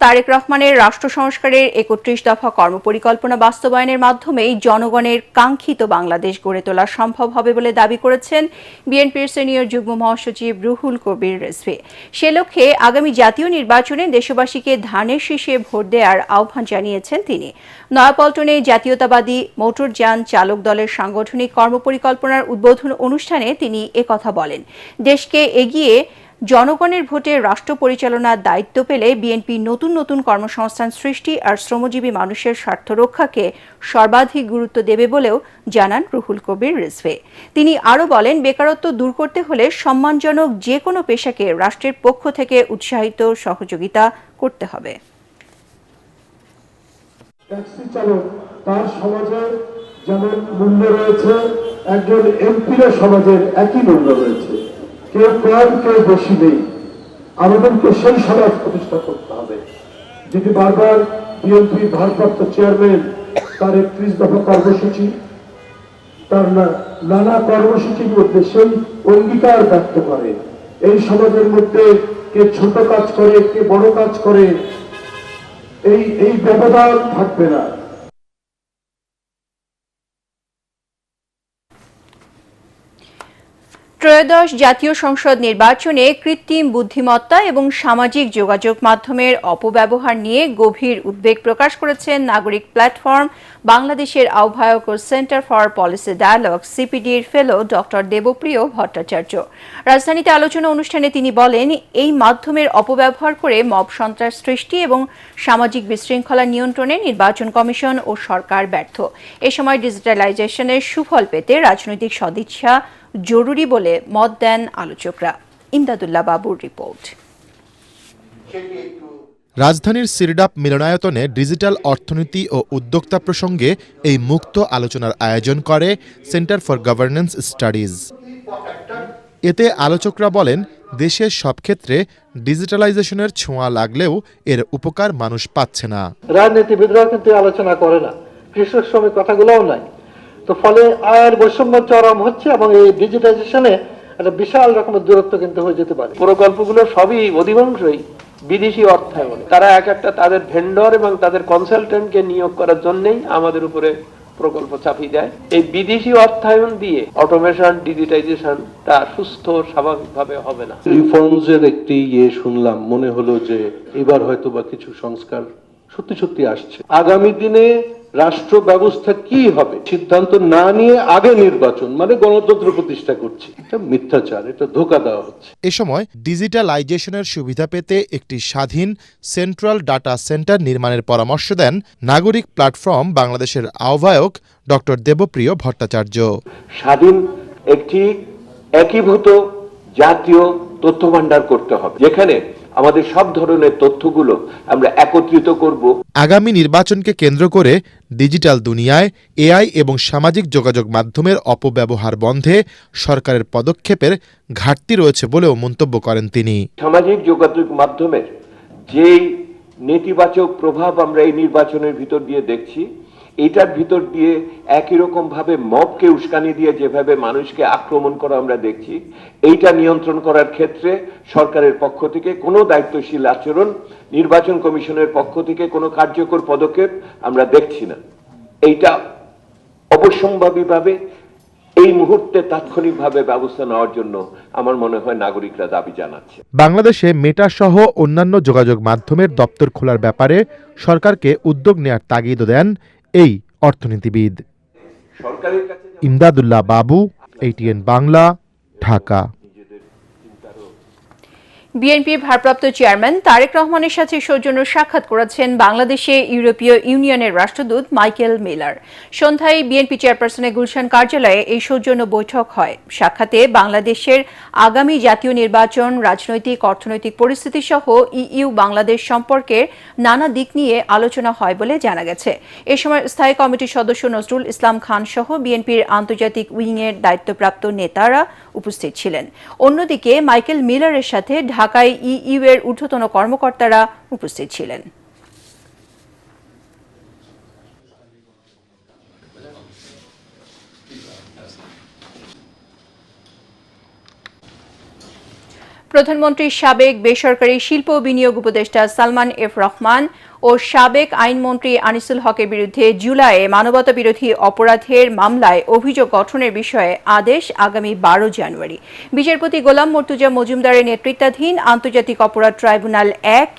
তারেক রহমানের রাষ্ট্র সংস্কারের 31 দফা কর্মপরিকল্পনা বাস্তবায়নের মাধ্যমেই জনগণের কাঙ্ক্ষিত বাংলাদেশ গড়ে তোলা সম্ভব হবে বলে দাবি করেছেন বিএনপির সিনিয়র যুগ্ম মহাসচিব রুহুল কবির রিজভী। সে লক্ষ্যে আগামী জাতীয় নির্বাচনে দেশবাসীকে ধানের শীষে ভোট দেওয়ার আহ্বান জানিয়েছেন তিনি। নয়াপল্টনে জাতীয়তাবাদী মোটরযান চালক দলের সাংগঠনিক কর্মপরিকল্পনার উদ্বোধন অনুষ্ঠানে তিনি একথা বলেন। দেশকে এগিয়ে জনগণের ভোটে রাষ্ট্র পরিচালনার দায়িত্ব পেলে বিএনপি নতুন নতুন কর্মসংস্থান সৃষ্টি আর শ্রমজীবী মানুষের স্বার্থ রক্ষাকে সর্বাধিক গুরুত্ব দেবে বলেও জানান রুহুল কবির রিজভী। তিনি আরও বলেন, বেকারত্ব দূর করতে হলে সম্মানজনক যে কোনো পেশাকে রাষ্ট্রের পক্ষ থেকে উৎসাহিত সহযোগিতা করতে হবে। ট্যাক্সি চালক তার সমাজে যেমন মূল্য রয়েছে, একজন এমপির সমাজের একই মূল্য রয়েছে। কেউ কম কেউ বেশি নেই। আমাদেরকে সেই সমাজ প্রতিষ্ঠা করতে হবে। যদি বারবার বিএনপির ভারপ্রাপ্ত চেয়ারম্যান তার 31 দফা কর্মসূচি, তার নানা কর্মসূচির মধ্যে সেই অঙ্গীকার ব্যক্ত করে, এই সমাজের মধ্যে কে ছোট কাজ করে কে বড় কাজ করে, এই ব্যবধান থাকবে না। ত্রয়োদশ জাতীয় সংসদ নির্বাচনে কৃত্রিম বুদ্ধিমত্তা এবং সামাজিক যোগাযোগ মাধ্যমের অপব্যবহার নিয়ে গভীর উদ্বেগ প্রকাশ করেছেন নাগরিক প্ল্যাটফর্ম বাংলাদেশের আহ্বায়ক ও সেন্টার ফর পলিসি ডায়ালগ সিপিডির ফেলো ডক্টর দেবপ্রিয় ভট্টাচার্য। রাজধানীতে আলোচনা অনুষ্ঠানে তিনি বলেন, এই মাধ্যমের অপব্যবহার করে মব সন্ত্রাস সৃষ্টি এবং সামাজিক বিশৃঙ্খলা নিয়ন্ত্রণে নির্বাচন কমিশন ও সরকার ব্যর্থ। এ সময় ডিজিটালাইজেশনের সুফল পেতে রাজনৈতিক সদিচ্ছা জরুরি বলে মত দেন আলোচকরা। ইমদাদুল্লাহ বাবুর রিপোর্ট। রাজধানীর সিরডাপ মিলনায়তনে ডিজিটাল অর্থনীতি ও উদ্যোক্তা প্রসঙ্গে এই মুক্ত আলোচনার আয়োজন করে সেন্টার ফর গভর্নেন্স স্টাডিজ। এতে আলোচকরা বলেন, দেশের সব ক্ষেত্রে ডিজিটালাইজেশনের ছোঁয়া লাগলেও এর উপকার মানুষ পাচ্ছে না। রাজনীতিবিদরা কিন্তু আলোচনা করে না, কৃষক শ্রমিক কথাগুলোও নাই। তো ফলে আয়ের বৈষম্য চরম হচ্ছে এবং এই ডিজিটাইজেশনে একটা বিশাল রকমের দূরত্ব কিন্তু হয়ে যেতে পারে। প্রকল্পগুলো সবই অধিকাংশই বিদেশি অর্থায়ন। তারা এক একটা তাদের ভেন্ডর এবং তাদের কনসালটেন্টকে নিয়োগ করার জন্যই আমাদের উপরে প্রকল্প চাপিয়ে দেয়। এই বিদেশি অর্থায়ন দিয়ে অটোমেশন ডিজিটাইজেশনটা সুস্থ স্বাভাবিকভাবে হবে না। রিফর্মস এর একটি শুনলাম, মনে হলো যে এবার হয়তো বা কিছু সংস্কার সত্যি সত্যি আসছে। আগামী দিনে রাষ্ট্র ব্যবস্থা কি হবে সিদ্ধান্ত না নিয়ে আগে নির্বাচন মানে গণতন্ত্র প্রতিষ্ঠা করছে, এটা মিথ্যাচার, এটা ধোঁকা দেওয়া হচ্ছে। এ সময় ডিজিটালাইজেশনের সুবিধা পেতে একটি স্বাধীন সেন্ট্রাল ডাটা সেন্টার নির্মাণের পরামর্শ দেন নাগরিক প্ল্যাটফর্ম বাংলাদেশের আহ্বায়ক ডক্টর দেবপ্রিয় ভট্টাচার্য। স্বাধীন একটি একীভূত জাতীয় তথ্য ভান্ডার করতে হবে, যেখানে আমাদের সব ধরনের তথ্যগুলো আমরা একত্রিত করব। আগামী নির্বাচনকে কেন্দ্র করে ডিজিটাল দুনিয়ায় এআই এবং সামাজিক যোগাযোগ মাধ্যমের অপব্যবহার বন্ধে সরকারের পদক্ষেপের ঘাটতি রয়েছে বলেও মন্তব্য করেন তিনি। সামাজিক যোগাযোগ মাধ্যমের যেই নেতিবাচক প্রভাব আমরা এই নির্বাচনের ভিতর দিয়ে দেখছি, এটার ভিতর দিয়ে একই রকম ভাবে মবকে উস্কানি দিয়ে যেভাবে মানুষকে আক্রমণ করা আমরা দেখছি, এইটা নিয়ন্ত্রণ করার ক্ষেত্রে সরকারের পক্ষ থেকে কোনো দায়িত্বশীল আচরণ, নির্বাচন কমিশনের পক্ষ থেকে কোনো কার্যকর পদক্ষেপ আমরা দেখছি না। এইটা অবশ্যম্ভাবীভাবে এই মুহূর্তে তাৎক্ষণিকভাবে ব্যবস্থা নেওয়ার জন্য আমার মনে হয় নাগরিকরা দাবি জানাচ্ছে। বাংলাদেশে মেটা সহ অন্যান্য যোগাযোগ মাধ্যমের দপ্তর খোলার ব্যাপারে সরকারকে উদ্যোগ নেয়ার তাগিদ দেন এই অর্থনীতিবিদ। ইমদাদুল্লাহ বাবু, ATN বাংলা, ঢাকা। বিএনপি ভারপ্রাপ্ত চেয়ারম্যান তারেক রহমানের সাথে সৌজন্য সাক্ষাৎ করেছেন বাংলাদেশে ইউরোপীয় ইউনিয়নের রাষ্ট্রদূত মাইকেল মিলার। সন্ধ্যায় বিএনপি চেয়ারপারসনের গুলশান কার্যালয়ে এই সৌজন্য বৈঠক হয়। সাক্ষাতে বাংলাদেশের আগামী জাতীয় নির্বাচন, রাজনৈতিক অর্থনৈতিক পরিস্থিতি সহ ইইউ বাংলাদেশ সম্পর্কের নানা দিক নিয়ে আলোচনা হয় বলে জানা গেছে। এ সময় স্থায়ী কমিটির সদস্য নজরুল ইসলাম খান সহ বিএনপির আন্তর্জাতিক উইংয়ের দায়িত্বপ্রাপ্ত নেতারা উপস্থিত ছিলেন। অন্যদিকে মাইকেল মিলারের সাথে ঢাকায় ইইউ এর ঊর্ধ্বতন কর্মকর্তারা উপস্থিত ছিলেন। প্রধানমন্ত্রীর সাবেক বেসরকারি শিল্প বিনিয়োগ উপদেষ্টা সালমান এফ রহমান ও সাবেক আইনমন্ত্রী আনিসুল হকের বিরুদ্ধে জুলাইয়ে মানবতাবিরোধী অপরাধের মামলায় অভিযোগ গঠনের বিষয়ে আদেশ আগামী 12 জানুয়ারি। বিচারপতি গোলাম মর্তুজা মজুমদারের নেতৃত্বাধীন আন্তর্জাতিক অপরাধ ট্রাইব্যুনাল 1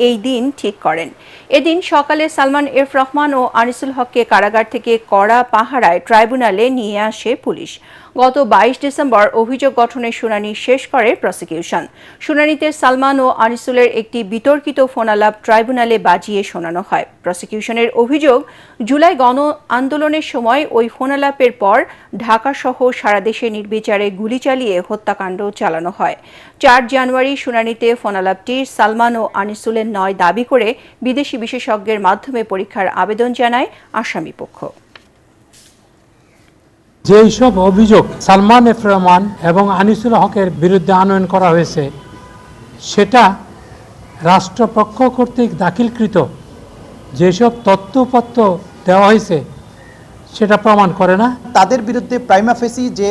এই দিন ঠিক করেন। এদিন সকালে সালমান এফ রহমান ও আনিসুল হককে কারাগার থেকে কড়া পাহারায় ট্রাইব্যুনালে নিয়ে আসে পুলিশ। গত 22 ডিসেম্বর অভিযোগ গঠনের শুনানি শেষ করে প্রসিকিউশন। শুনানিতে সালমান ও আনিসুলের একটি বিতর্কিত ফোনালাপ ট্রাইব্যুনালে বাজিয়ে শোনানো হয়। প্রসিকিউশনের অভিযোগ, জুলাই গণ আন্দোলনের সময় ওই ফোনালাপের পর ঢাকাসহ সারা দেশে নির্বিচারে গুলি চালিয়ে হত্যাকাণ্ড চালানো হয়। 4 জানুয়ারি শুনানিতে ফোনালাপটি সালমান ও আনিসুলের নয় দাবি করে বিদেশি বিশেষজ্ঞের মাধ্যমে পরীক্ষার আবেদন জানায় আসামিপক্ষ। যেই সব অভিযোগ সালমান এফ রহমান এবং আনিসুল হকের বিরুদ্ধে আনয়ন করা হয়েছে, সেটা রাষ্ট্রপক্ষ কর্তৃক দাখিলকৃত যেসব তথ্যপত্র দেওয়া হয়েছে সেটা প্রমাণ করে না। তাদের বিরুদ্ধে প্রাইমা ফেসি যে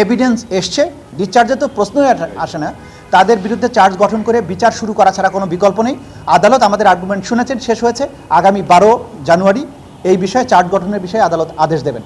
এভিডেন্স এসছে, ডিসচার্জে তো প্রশ্নই আসে না, তাদের বিরুদ্ধে চার্জ গঠন করে বিচার শুরু করা ছাড়া কোনো বিকল্প নেই। আদালত আমাদের আর্গুমেন্ট শুনেছেন, শেষ হয়েছে। আগামী 12 জানুয়ারি এই বিষয়ে চার্জ গঠনের বিষয়ে আদালত আদেশ দেবেন।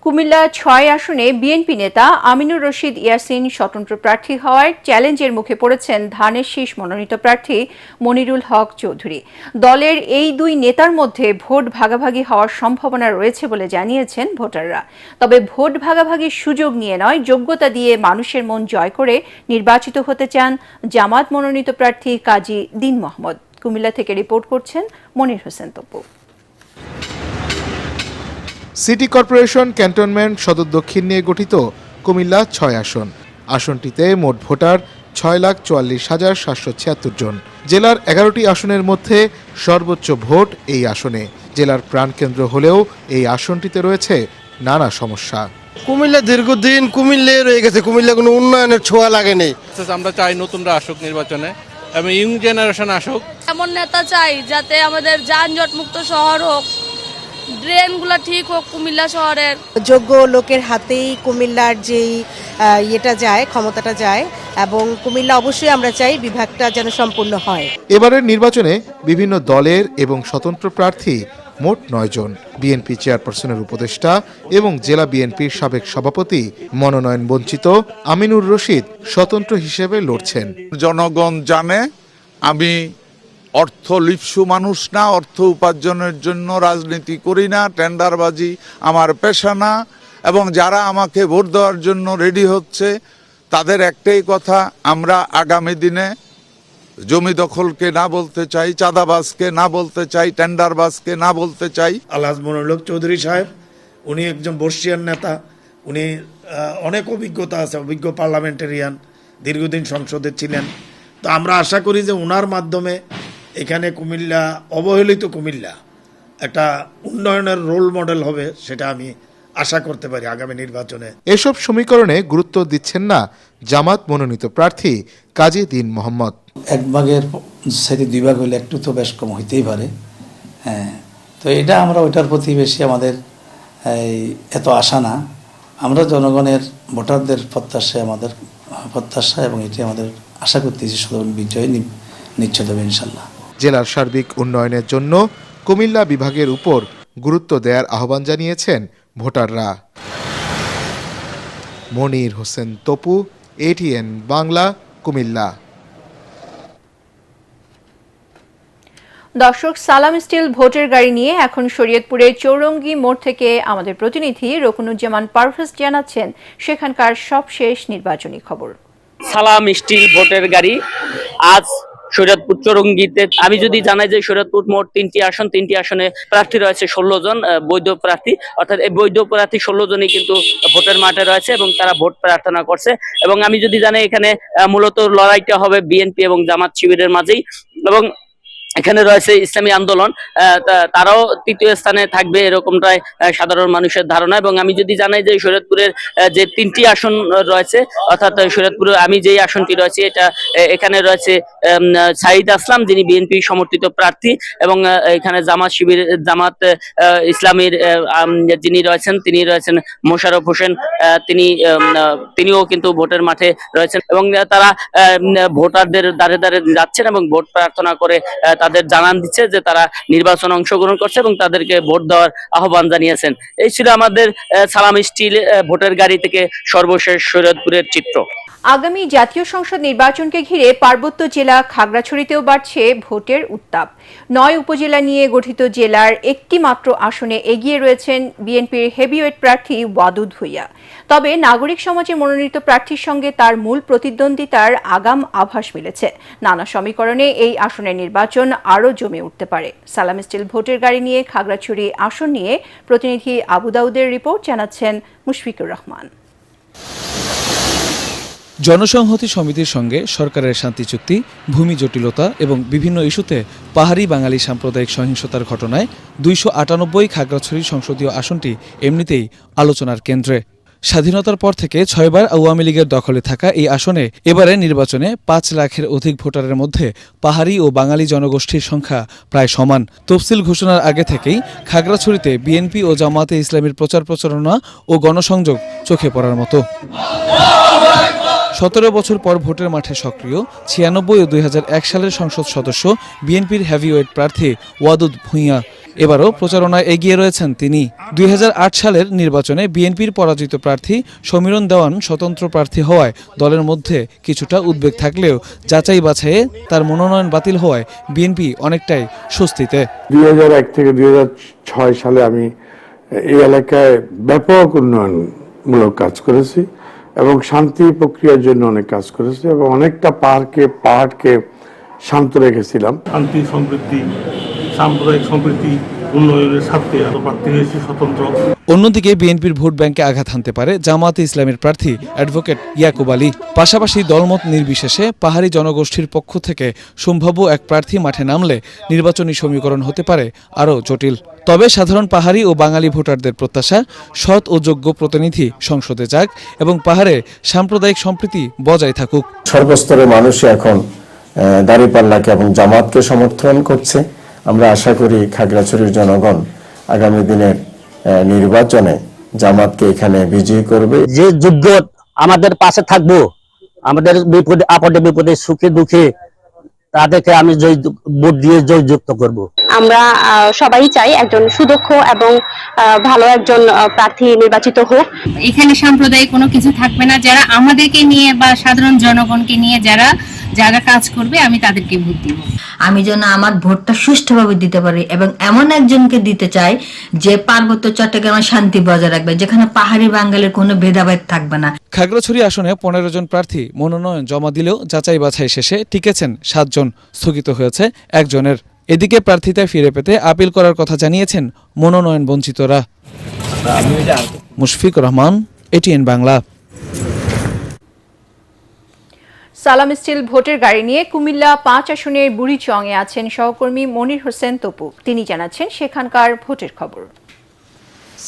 কুমিল্লা 6 আসনে বিএনপি নেতা আমিনুর রশিদ ইয়াসিন স্বতন্ত্র প্রার্থী হওয়ার চ্যালেঞ্জের মুখে পড়েছেন ধানের শীষ মনোনীত প্রার্থী মনিরুল হক চৌধুরী। দলের এই দুই নেতার মধ্যে ভোট ভাগাভাগি হওয়ার সম্ভাবনা রয়েছে বলে জানিয়েছেন ভোটাররা। তবে ভোট ভাগাভাগির সুযোগ নিয়ে নয়, যোগ্যতা দিয়ে মানুষের মন জয় করে নির্বাচিত হতে চান জামাত মনোনীত প্রার্থী কাজী দিন মোহাম্মদ। কুমিল্লা থেকে রিপোর্ট করছেন Monir Hossain Tapu. City corporation cantonment Sadar Dakshin নিয়ে গঠিত কুমিল্লা 6 আসন। আসনটিতে মোট ভোটার 6,44,776 জন। জেলার 11টি আসনের মধ্যে সর্বোচ্চ ভোট এই আসনে। জেলার প্রাণকেন্দ্র হলেও এই আসনটিতে রয়েছে নানা সমস্যা। কুমিল্লা দীর্ঘদিন কুমিল্লা রয়ে গেছে, কুমিল্লা কোনো উন্নয়নের ছোঁয়া লাগেনি। আমরা চাই নতুনরা আসুক নির্বাচনে এবং ইয়ং জেনারেশন আসুক। এমন নেতা চাই যাতে আমাদের যানজট মুক্ত শহর হোক, ড্রেনগুলো ঠিক হোক কুমিল্লা শহরের। যোগ্য লোকের হাতেই কুমিল্লার যেই ইয়েটা যায়, ক্ষমতাটা যায়, এবং কুমিল্লা অবশ্যই আমরা চাই বিভাগটা যেন সম্পূর্ণ হয়। এবারের নির্বাচনে বিভিন্ন দলের এবং স্বতন্ত্র প্রার্থী মোট 9 জন। বিএনপি চেয়ারপারসনের উপদেষ্টা এবং জেলা বিএনপির সাবেক সভাপতি মনোনয়ন বঞ্চিত আমিনুর রশিদ স্বতন্ত্র হিসেবে লড়ছেন। জনগণ জানে আমি অর্থলিপ্সু মানুষ না, অর্থ উপার্জনের জন্য রাজনীতি করি না, টেন্ডারবাজি আমার পেশা না। এবং যারা আমাকে ভোট দেওয়ার জন্য রেডি হচ্ছে তাদের একটাই কথা, আমরা আগামী দিনে জমি দখলকে না বলতে চাই, চাঁদাবাজকে না বলতে চাই, টেন্ডারবাজকে না বলতে চাই। আলহাজ মনিরুল হক চৌধুরী সাহেব, উনি একজন বর্ষিয়ান নেতা, উনি অনেক অভিজ্ঞতা আছে, অভিজ্ঞ পার্লামেন্টারিয়ান, দীর্ঘদিন সংসদে ছিলেন। তো আমরা আশা করি যে ওনার মাধ্যমে এখানে কুমিল্লা, অবহেলিত কুমিল্লা একটা উন্নয়নের রোল মডেল হবে, সেটা আমি আশা করতে পারি আগামী নির্বাচনে। এসব সমীকরণে গুরুত্ব দিচ্ছেন না জামাত মনোনীত প্রার্থী কাজী দ্বীন মোহাম্মদ। এক ভাগের সাথে দুই ভাগ হলে একটু তো বেশ কম হইতেই পারে। হ্যাঁ, তো এটা আমরা ওইটার প্রতি বেশি আমাদের এত আশা না। আমরা জনগণের ভোটারদের প্রত্যাশা এবং এটি আমাদের আশা করতেছি বিজয় নিশ্চিত হবে ইনশাল্লাহ। জেলার সার্বিক উন্নয়নের জন্য কুমিল্লা বিভাগের উপর গুরুত্ব দেওয়ার আহ্বান জানিয়েছেন ভোটাররা। মনির হোসেন তপু, ATN বাংলা, কুমিল্লা। দর্শক, সালাম স্টিল ভোটের গাড়ি নিয়ে এখন শরীয়তপুরের চৌরঙ্গি মোড় থেকে আমাদের প্রতিনিধি রকুনুজ্জামান পারভেজ জানাচ্ছেন সেখানকার সবশেষ নির্বাচনী খবর। সালাম স্টিল ভোটের গাড়ি আজ শরীয়তপুর চৌরঙ্গিতে। আমি যদি জানাই যে শরীয়তপুর মোট 3টি আসন, 3টি আসনে প্রার্থী রয়েছে 16 জন বৈধ প্রার্থী, অর্থাৎ এই বৈধ প্রার্থী 16 জনই কিন্তু ভোটের মাঠে রয়েছে এবং তারা ভোট প্রার্থনা করছে। এবং আমি যদি জানাই এখানে মূলত লড়াইটা হবে বিএনপি এবং জামাত শিবিরের মাঝেই, এবং এখানে রয়েছে ইসলামী আন্দোলন, তারাও তৃতীয় স্থানে থাকবে এরকমটাই সাধারণ মানুষের ধারণা। এবং আমি যদি জানাই যে শরীয়তপুরের যে 3টি আসন রয়েছে, অর্থাৎ শরীয়তপুরে আমি যেই আসনটি রয়েছে এখানে রয়েছে সাইদ আসলাম, যিনি বিএনপি সমর্থিত প্রার্থী, এবং এখানে জামাত ইসলামীর যিনি রয়েছেন তিনি রয়েছেন মোশাররফ হোসেন, তিনিও কিন্তু ভোটের মাঠে রয়েছেন এবং তারা ভোটারদের দ্বারে দ্বারে যাচ্ছেন এবং ভোট প্রার্থনা করে তাদের জানান দিচ্ছে যে তারা নির্বাচনে অংশগ্রহণ করছে এবং তাদেরকে ভোট দেওয়ার আহ্বান জানিয়েছেন। এই ছিল আমাদের সালাম স্টিল ভোটের গাড়ি থেকে সর্বশেষ শরীয়তপুরের চিত্র। আগামী জাতীয় সংসদ নির্বাচনকে ঘিরে পার্বত্য জেলা খাগড়াছড়িতেও বাড়ছে ভোটের উত্তাপ। 9 উপজেলা নিয়ে গঠিত জেলার একটি মাত্র আসনে এগিয়ে রয়েছেন বিএনপির হেভিওয়েট প্রার্থী ওয়াদুদ ভূঁইয়া। তবে নাগরিক সমাজে মনোনীত প্রার্থীর সঙ্গে তার মূল প্রতিদ্বন্দ্বিতার আগাম আভাস মিলেছে। নানা সমীকরণে এই আসনের নির্বাচন আরও জমে উঠতে পারে। সালাম স্টিল ভোটের গাড়ি নিয়ে খাগড়াছড়ি আসন নিয়ে প্রতিনিধি আবু দাউদের রিপোর্ট, জানাচ্ছেন মুশফিকুর রহমান। জনসংহতি সমিতির সঙ্গে সরকারের শান্তি চুক্তি, ভূমি জটিলতা এবং বিভিন্ন ইস্যুতে পাহাড়ি বাঙালি সাম্প্রদায়িক সহিংসতার ঘটনায় 298 খাগড়াছড়ি সংসদীয় আসনটি এমনিতেই আলোচনার কেন্দ্রে। স্বাধীনতার পর থেকে 6 বার আওয়ামী লীগের দখলে থাকা এই আসনে এবারে নির্বাচনে 5 লাখের অধিক ভোটারের মধ্যে পাহাড়ি ও বাঙালি জনগোষ্ঠীর সংখ্যা প্রায় সমান। তফসিল ঘোষণার আগে থেকেই খাগড়াছড়িতে বিএনপি ও জামাতে ইসলামীর প্রচার প্রচারণা ও গণসংযোগ চোখে পড়ার মতো। 17 বছর পর ভোটের মাঠে সক্রিয় 96 ও 2001 সালের সংসদ সদস্য বিএনপির হেভিওয়েট প্রার্থী ওয়াদুদ ভূঁইয়া এবারও প্রচারণায় এগিয়ে রয়েছেন তিনি। 2008 সালের নির্বাচনে বিএনপির পরাজিত প্রার্থী সমীরণ দেওয়ান স্বতন্ত্র প্রার্থী হওয়ায় দলের মধ্যে কিছুটা উদ্বেগ থাকলেও যাচাই বাছাইয়ে তার মনোনয়ন বাতিল হওয়ায় বিএনপি অনেকটাই স্বস্তিতে। 2001 থেকে 2006 সালে আমি এই এলাকায় ব্যাপক উন্নয়নমূলক কাজ করেছি এবং শান্তি প্রক্রিয়ার জন্য অনেক কাজ করেছি এবং অনেকটা পাহাড়কে শান্ত রেখেছিলাম। শান্তি, সমৃদ্ধি, সাম্প্রদায়িক সম্প্রীতি উন্নয়নের স্বার্থে প্রার্থী হয়েছে স্বতন্ত্র। অন্যদিকে বিএনপির ভোট ব্যাংকে আঘাত হানতে পারে জামাতে ইসলামের প্রার্থী অ্যাডভোকেট ইয়াকুব আলী। পাশাপাশি দলমত নির্বিশেষে পাহাড়ি জনগোষ্ঠীর পক্ষ থেকে সম্ভাব্য এক প্রার্থী মাঠে নামলে নির্বাচনী সমীকরণ হতে পারে আরও জটিল। তবে সাধারণ পাহাড়ি ও বাঙালি ভোটারদের প্রত্যাশা সৎ ও যোগ্য প্রতিনিধি সংসদে যাক এবং পাহাড়ে সাম্প্রদায়িক সম্প্রীতি বজায় থাকুক। সর্বস্তরের মানুষ এখন দাঁড়িপাল্লাকে এবং জামাতকে সমর্থন করছে। আমরা আশা করি খাগড়াছড়ির জনগণ আগামী দিনের নির্বাচনে জামাতকে এখানে বিজয়ী করবে। যে যোগ্য আমাদের পাশে থাকবো, আমাদের বিপদে আপদে বিপদে সুখে দুঃখে তাদেরকে আমি ভোট দিয়ে জয়যুক্ত করব। আমরা সবাই চাই একজন সুদক্ষ এবং ভালো একজন প্রার্থী নির্বাচিত হোক। এখানে সাম্প্রদায়িক কোনো কিছু থাকবে না। যারা আমাদেরকে নিয়ে বা সাধারণ জনগণকে নিয়ে যারা যারা কাজ করবে আমি তাদেরকে ভোট দিব। আমি যেন আমার ভোটটা সুষ্ঠুভাবে দিতে পারি এবং এমন একজনকে দিতে চাই যে পার্বত্য চট্টগ্রামের শান্তি বজায় রাখবে, যেখানে পাহাড়ি বাঙালির কোনো ভেদাভেদ থাকবে না। খাগড়াছড়ি আসনে 15 জন প্রার্থী মনোনয়ন জমা দিলেও যাচাই বাছাই শেষে টিকেছেন 7 জন, স্থগিত হয়েছে 1 জনের। এদিকে প্রার্থিতা ফিরে পেতে আপিল করার কথা জানিয়েছেন মনোনয়ন বঞ্চিতরা। মুশফিকুর রহমান, এটিএন বাংলা। সালাম স্টিল ভোটের গাড়ি নিয়ে কুমিল্লা 5 আসনের বুড়িচংয়ে আছেন সহকর্মী মনির হোসেন তপু। তিনি জানাচ্ছেন সেখানকার ভোটের খবর।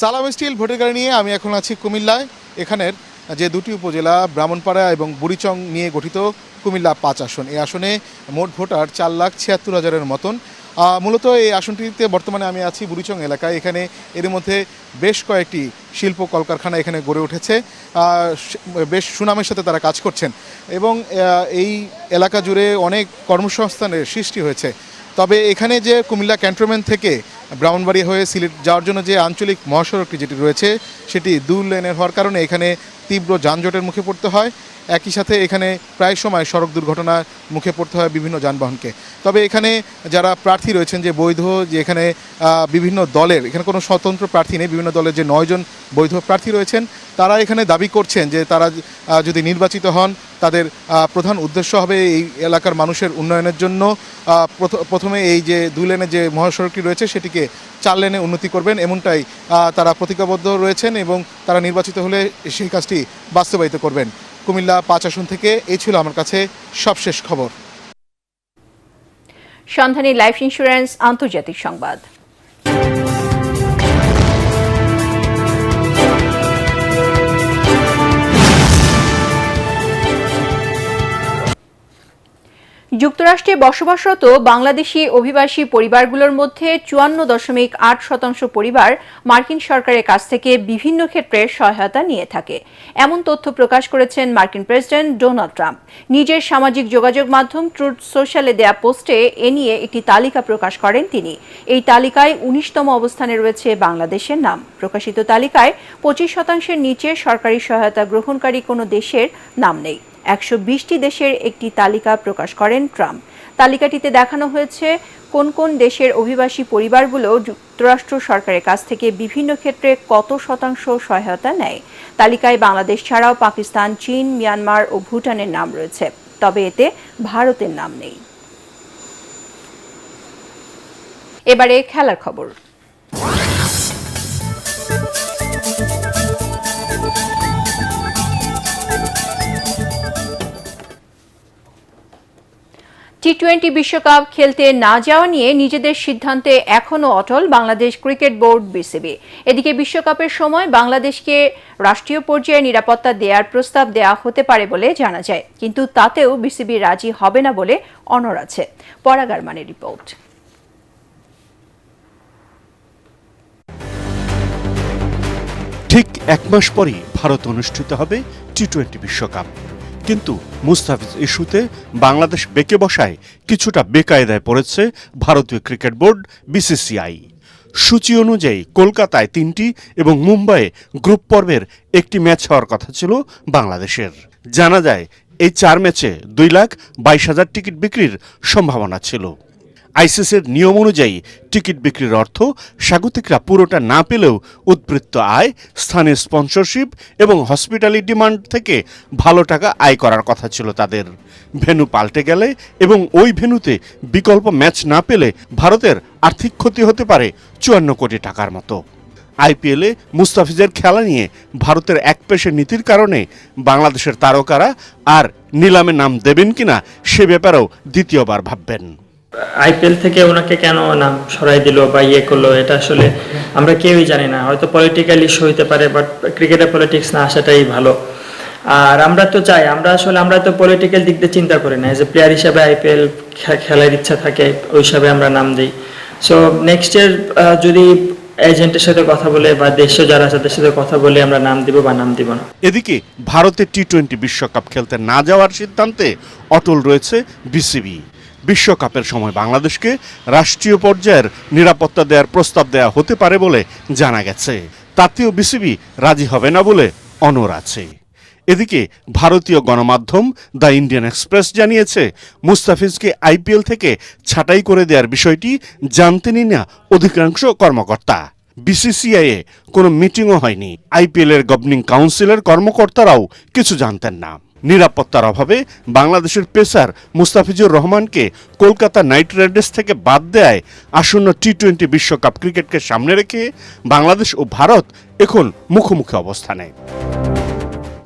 সালাম স্টিল ভোটের গাড়ি নিয়ে আমি এখন আছি কুমিল্লায়। এখানের যে দুটি উপজেলা ব্রাহ্মণপাড়া এবং বুড়িচং নিয়ে গঠিত কুমিল্লা 5 আসন, এই আসনে মোট ভোটার 4,76,000-এর মতন। মূলত এই আসনটিতে বর্তমানে আমি আছি বুড়িচং এলাকায়। এখানে এর মধ্যে বেশ কয়েকটি শিল্প কলকারখানা এখানে গড়ে উঠেছে, বেশ সুনামের সাথে তারা কাজ করছেন এবং এই এলাকা জুড়ে অনেক কর্মসংস্থানের সৃষ্টি হয়েছে। তবে এখানে যে কুমিল্লা ক্যান্টনমেন্ট থেকে ব্রাহ্মণবাড়িয়া হয়ে সিলেট যাওয়ার জন্য যে আঞ্চলিক মহাসড়কটি যেটি রয়েছে সেটি 2 লেনের হওয়ার কারণে এখানে তীব্র যানজটের মুখে পড়তে হয়। একই সাথে এখানে প্রায় সময় সড়ক দুর্ঘটনার মুখে পড়তে হয় বিভিন্ন যানবাহনকে। তবে এখানে যারা প্রার্থী রয়েছেন যে বৈধ, যে এখানে বিভিন্ন দলের, এখানে কোনো স্বতন্ত্র প্রার্থী নেই, বিভিন্ন দলের যে 9 জন বৈধ প্রার্থী রয়েছেন তারা এখানে দাবি করছেন যে তারা যদি নির্বাচিত হন তাদের প্রধান উদ্দেশ্য হবে এই এলাকার মানুষের উন্নয়নের জন্য প্রথমে এই যে 2 লেনের যে মহাসড়কটি রয়েছে সেটিকে 4 লেনে উন্নতি করবেন, এমনটাই তারা প্রতিজ্ঞাবদ্ধ রয়েছেন এবং তারা নির্বাচিত হলে সেই কাজটি বাস্তবায়িত করবেন। কুমিল্লা 5 আসন থেকে এই ছিল আমার কাছে সবশেষ খবর। সন্ধানী লাইফ ইন্স্যুরেন্স আন্তর্জাতিক সংবাদ। যুক্তরাষ্ট্রে বসবাসরত বাংলাদেশি অভিবাসী পরিবারগুলোর মধ্যে 54.8% পরিবার মার্কিন সরকারের কাছ থেকে বিভিন্ন ক্ষেত্রে সহায়তা নিয়ে থাকে, এমন তথ্য প্রকাশ করেছেন মার্কিন প্রেসিডেন্ট ডোনাল্ড ট্রাম্প। নিজের সামাজিক যোগাযোগ মাধ্যম ট্রুথ সোশ্যালে দেয়া পোস্টে এ নিয়ে একটি তালিকা প্রকাশ করেন তিনি। এই তালিকায় 19তম অবস্থানে রয়েছে বাংলাদেশের নাম। প্রকাশিত তালিকায় 25% নিচে সরকারি সহায়তা গ্রহণকারী কোনো দেশের নাম নেই। 120টি দেশের একটি তালিকা প্রকাশ করেন ট্রাম্প। তালিকাটিতে দেখানো হয়েছে কোন কোন দেশের অভিবাসী পরিবারগুলো যুক্তরাষ্ট্র সরকারের কাছ থেকে বিভিন্ন ক্ষেত্রে কত শতাংশ সহায়তা নেয়। তালিকায় বাংলাদেশ ছাড়াও পাকিস্তান, চীন, মিয়ানমার ও ভুটানের নাম রয়েছে, তবে এতে ভারতের নাম নেই। এবারে খেলার খবর। টি-20 বিশ্বকাপ খেলতে না যাওয়া নিয়ে নিজেদের সিদ্ধান্তে এখনও অটল বাংলাদেশ ক্রিকেট বোর্ড বিসিবি। এদিকে বিশ্বকাপের সময় বাংলাদেশকে রাষ্ট্রীয় পর্যায়ে নিরাপত্তা দেওয়ার প্রস্তাব দেওয়া হতে পারে বলে জানা যায়, কিন্তু তাতেও বিসিবি রাজি হবে না বলে অনড় আছে। পরাগার মানের রিপোর্ট। ঠিক 1 মাস পরই ভারত অনুষ্ঠিত হবে টি-20 বিশ্বকাপ, কিন্তু মুস্তাফিজ ইস্যুতে বাংলাদেশ বেঁকে বসায় কিছুটা বেকায়দায় পড়েছে ভারতীয় ক্রিকেট বোর্ড বিসিসিআই। সূচি অনুযায়ী কলকাতায় 3টি এবং মুম্বাইয়ে গ্রুপ পর্বের একটি ম্যাচ হওয়ার কথা ছিল বাংলাদেশের। জানা যায় এই 4 ম্যাচে 2,22,000 টিকিট বিক্রির সম্ভাবনা ছিল। আইসিসির নিয়ম অনুযায়ী টিকিট বিক্রির অর্থ স্বাগতিকরা পুরোটা না পেলেও উদ্বৃত্ত আয়, স্থানীয় স্পন্সরশিপ এবং হসপিটালি ডিমান্ড থেকে ভালো টাকা আয় করার কথা ছিল তাদের। ভেন্যু পাল্টে গেলে এবং ওই ভেন্যুতে বিকল্প ম্যাচ না পেলে ভারতের আর্থিক ক্ষতি হতে পারে 54 কোটি টাকার মতো। আইপিএলে মুস্তাফিজের খেলা নিয়ে ভারতের একপেশে নীতির কারণে বাংলাদেশের তারকারা আর নিলামে নাম দেবেন কিনা সে ব্যাপারেও দ্বিতীয়বার ভাববেন। আইপিএল থেকে ওনাকে কেন নাম সরাই দিল বা করলো, এটা আসলে আমরা কেউই জানি না। হয়তো পলিটিক্যাল ইস্যু হইতে পারে, বাট ক্রিকেটে পলিটিক্স না আসাটাই ভালো। আর আমরা তো চাই, আমরা তো পলিটিক্যাল দিক দিয়ে চিন্তা করি না। এজ এ প্লেয়ার হিসাবে আইপিএল খেলার ইচ্ছা থাকে, ওই হিসাবে আমরা নাম দিই। সো নেক্সট ইয়ার যদি এজেন্টের সাথে কথা বলে বা দেশে যারা আছে তাদের সাথে কথা বলে আমরা নাম দিব বা নাম দিব না। এদিকে ভারতের টি-20 বিশ্বকাপ খেলতে না যাওয়ার সিদ্ধান্তে অটল রয়েছে বিসিবি। বিশ্বকাপের সময় বাংলাদেশকে রাষ্ট্রীয় পর্যায়ের নিরাপত্তা দেওয়ার প্রস্তাব দেওয়া হতে পারে বলে জানা গেছে, তাতেও বিসিবি রাজি হবে না বলে অনড় আছে। এদিকে ভারতীয় গণমাধ্যম দ্য ইন্ডিয়ান এক্সপ্রেস জানিয়েছে, মুস্তাফিজকে আইপিএল থেকে ছাঁটাই করে দেওয়ার বিষয়টি জানতেনই না অধিকাংশ কর্মকর্তা। বিসিসিআই এ কোনো মিটিংও হয়নি। আইপিএল এর গভর্নিং কাউন্সিলের কর্মকর্তারাও কিছু জানতেন না। নিরাপত্তার অভাবে বাংলাদেশের পেসার মুস্তাফিজুর রহমানকে কলকাতা নাইট রাইডার্স থেকে বাদ দেয় আসন্ন টি-20 বিশ্বকাপ ক্রিকেটকে সামনে রেখে বাংলাদেশ ও ভারত এখন মুখোমুখি অবস্থানে।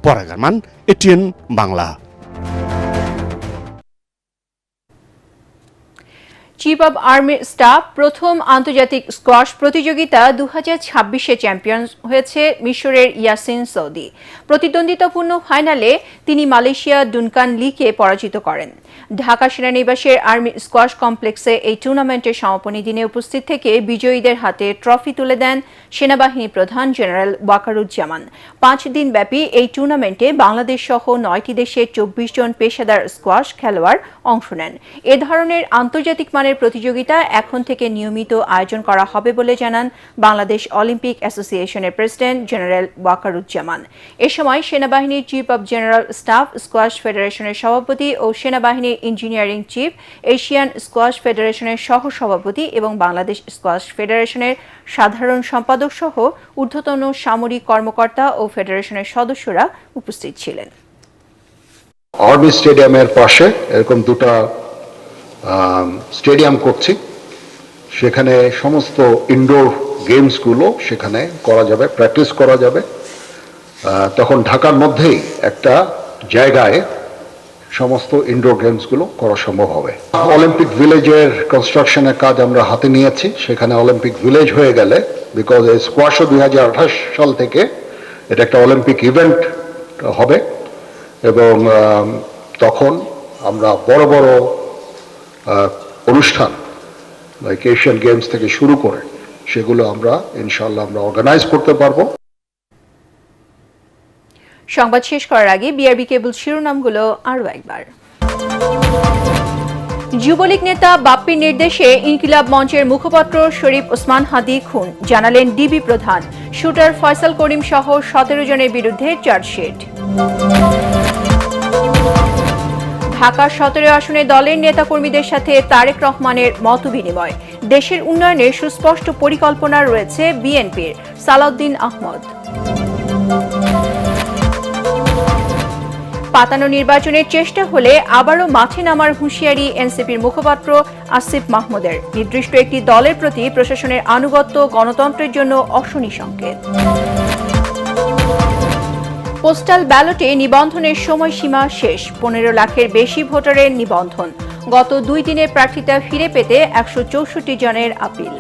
পরাগ Arman, ATN Bangla. Chief of army staff প্রথম আন্তর্জাতিক স্কোয়াশ প্রতিযোগিতা 2026-এ চ্যাম্পিয়ন হয়েছে মিশরের ইয়াসিন সৌদি। প্রতিদ্বন্দ্বিতাপূর্ণ ফাইনালে তিনি মালয়েশিয়ার ডুনকান লিকে পরাজিত করেন। ঢাকা সেনানিবাসের আর্মি স্কোয়াশ কমপ্লেক্সে এই টুর্নামেন্টের সমাপনী দিনে উপস্থিত থেকে বিজয়ীদের হাতে ট্রফি তুলে দেন সেনাবাহিনী প্রধান জেনারেল ওয়াকারুজ্জামান। 5 দিনব্যাপী এই টুর্নামেন্টে বাংলাদেশ সহ 9টি দেশের 24 জন পেশাদার স্কোয়াশ খেলোয়াড় অংশ নেন। এ ধরনের আন্তর্জাতিক মানের প্রতিযোগিতা এখন থেকে নিয়মিত আয়োজন করা হবে বলে জানান বাংলাদেশ অলিম্পিক অ্যাসোসিয়েশনের প্রেসিডেন্ট জেনারেল ওয়াকারুজ্জামান। এ সময় সেনাবাহিনীর chief of general staff squash ফেডারেশনের সভাপতি ও সেনাবাহিনীর ইঞ্জিনিয়ারিং চিফ, এশিয়ান স্কোয়াশ ফেডারেশনের সহ সভাপতি এবং বাংলাদেশ স্কোয়াশ ফেডারেশনের সাধারণ সম্পাদক সহ ঊর্ধ্বতন সামরিক কর্মকর্তা ও ফেডারেশনের সদস্যরা উপস্থিত ছিলেন। আর্মি স্টেডিয়ামের পাশে এরকম দুটো স্টেডিয়াম করছি, সেখানে সমস্ত ইনডোর গেমসগুলো সেখানে করা যাবে, প্র্যাকটিস করা যাবে। তখন ঢাকার মধ্যেই একটা জায়গায় সমস্ত ইনডোর গেমসগুলো করা সম্ভব হবে। অলিম্পিক ভিলেজের কনস্ট্রাকশনের কাজ আমরা হাতে নিয়েছি। সেখানে অলিম্পিক ভিলেজ হয়ে গেলে, বিকজ এই স্কোয়াশও 2028 সাল থেকে এটা একটা অলিম্পিক ইভেন্ট হবে এবং তখন আমরা বড় বড় অনুষ্ঠান লাইক এশিয়ান গেমস থেকে শুরু করে সেগুলো আমরা ইনশাআল্লাহ আমরা অর্গানাইজ করতে পারবো। সংবাদ শেষ করার আগে বিআরবি কেবল শিরোনামগুলো আরও একবার। যুবলীগ নেতা বাপ্পির নির্দেশে ইনকিলাব মঞ্চের মুখপাত্র শরীফ ওসমান হাদি খুন, জানালেন ডিবি প্রধান। শুটার ফয়সাল করিম সহ 17 জনের বিরুদ্ধে চার্জশিট। ঢাকা 17 আসনে দলের নেতাকর্মীদের সাথে তারেক রহমানের মতবিনিময়। দেশের উন্নয়নে সুস্পষ্ট পরিকল্পনা রয়েছে বিএনপির, সালাউদ্দিন আহমদ। পাতানো নির্বাচনের চেষ্টা হলে আবারও মাঠে নামার হুঁশিয়ারি এনসিপির মুখপাত্র আসিফ মাহমুদের। নির্দিষ্ট একটি দলের প্রতি প্রশাসনের আনুগত্য গণতন্ত্রের জন্য অশনি সংকেত। পোস্টাল ব্যালটে নিবন্ধনের সময়সীমা শেষ। 15 লাখের বেশি ভোটারের নিবন্ধন। গত 2 দিনে প্রার্থিতা ফিরে পেতে 164 জনের আপিল।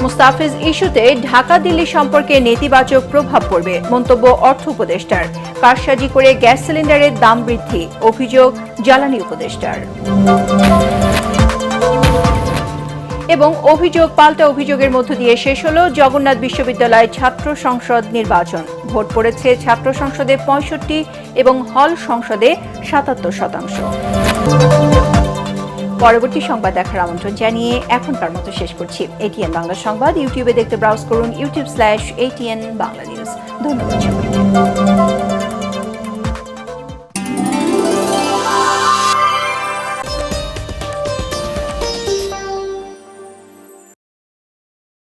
মুস্তাফিজ ইস্যুতে ঢাকা দিল্লি সম্পর্কে নেতিবাচক প্রভাব পড়বে, মন্তব্য অর্থ উপদেষ্টার। কারসাজি করে গ্যাস সিলিন্ডারের দাম বৃদ্ধি, অভিযোগ জ্বালানি উপদেষ্টার। এবং অভিযোগ পাল্টা অভিযোগের মধ্য দিয়ে শেষ হল জগন্নাথ বিশ্ববিদ্যালয় ছাত্র সংসদ নির্বাচন। ভোট পড়েছে ছাত্র সংসদে 65 এবং হল সংসদে 77%। পরবর্তী সংবাদ দেখার আমন্ত্রণ জানিয়ে এখনকার মতো শেষ করছি। এটিএন বাংলা সংবাদ ইউটিউবে দেখতে ব্রাউজ করুন youtube/ATN বাংলা নিউজ। ধন্যবাদ সবাইকে।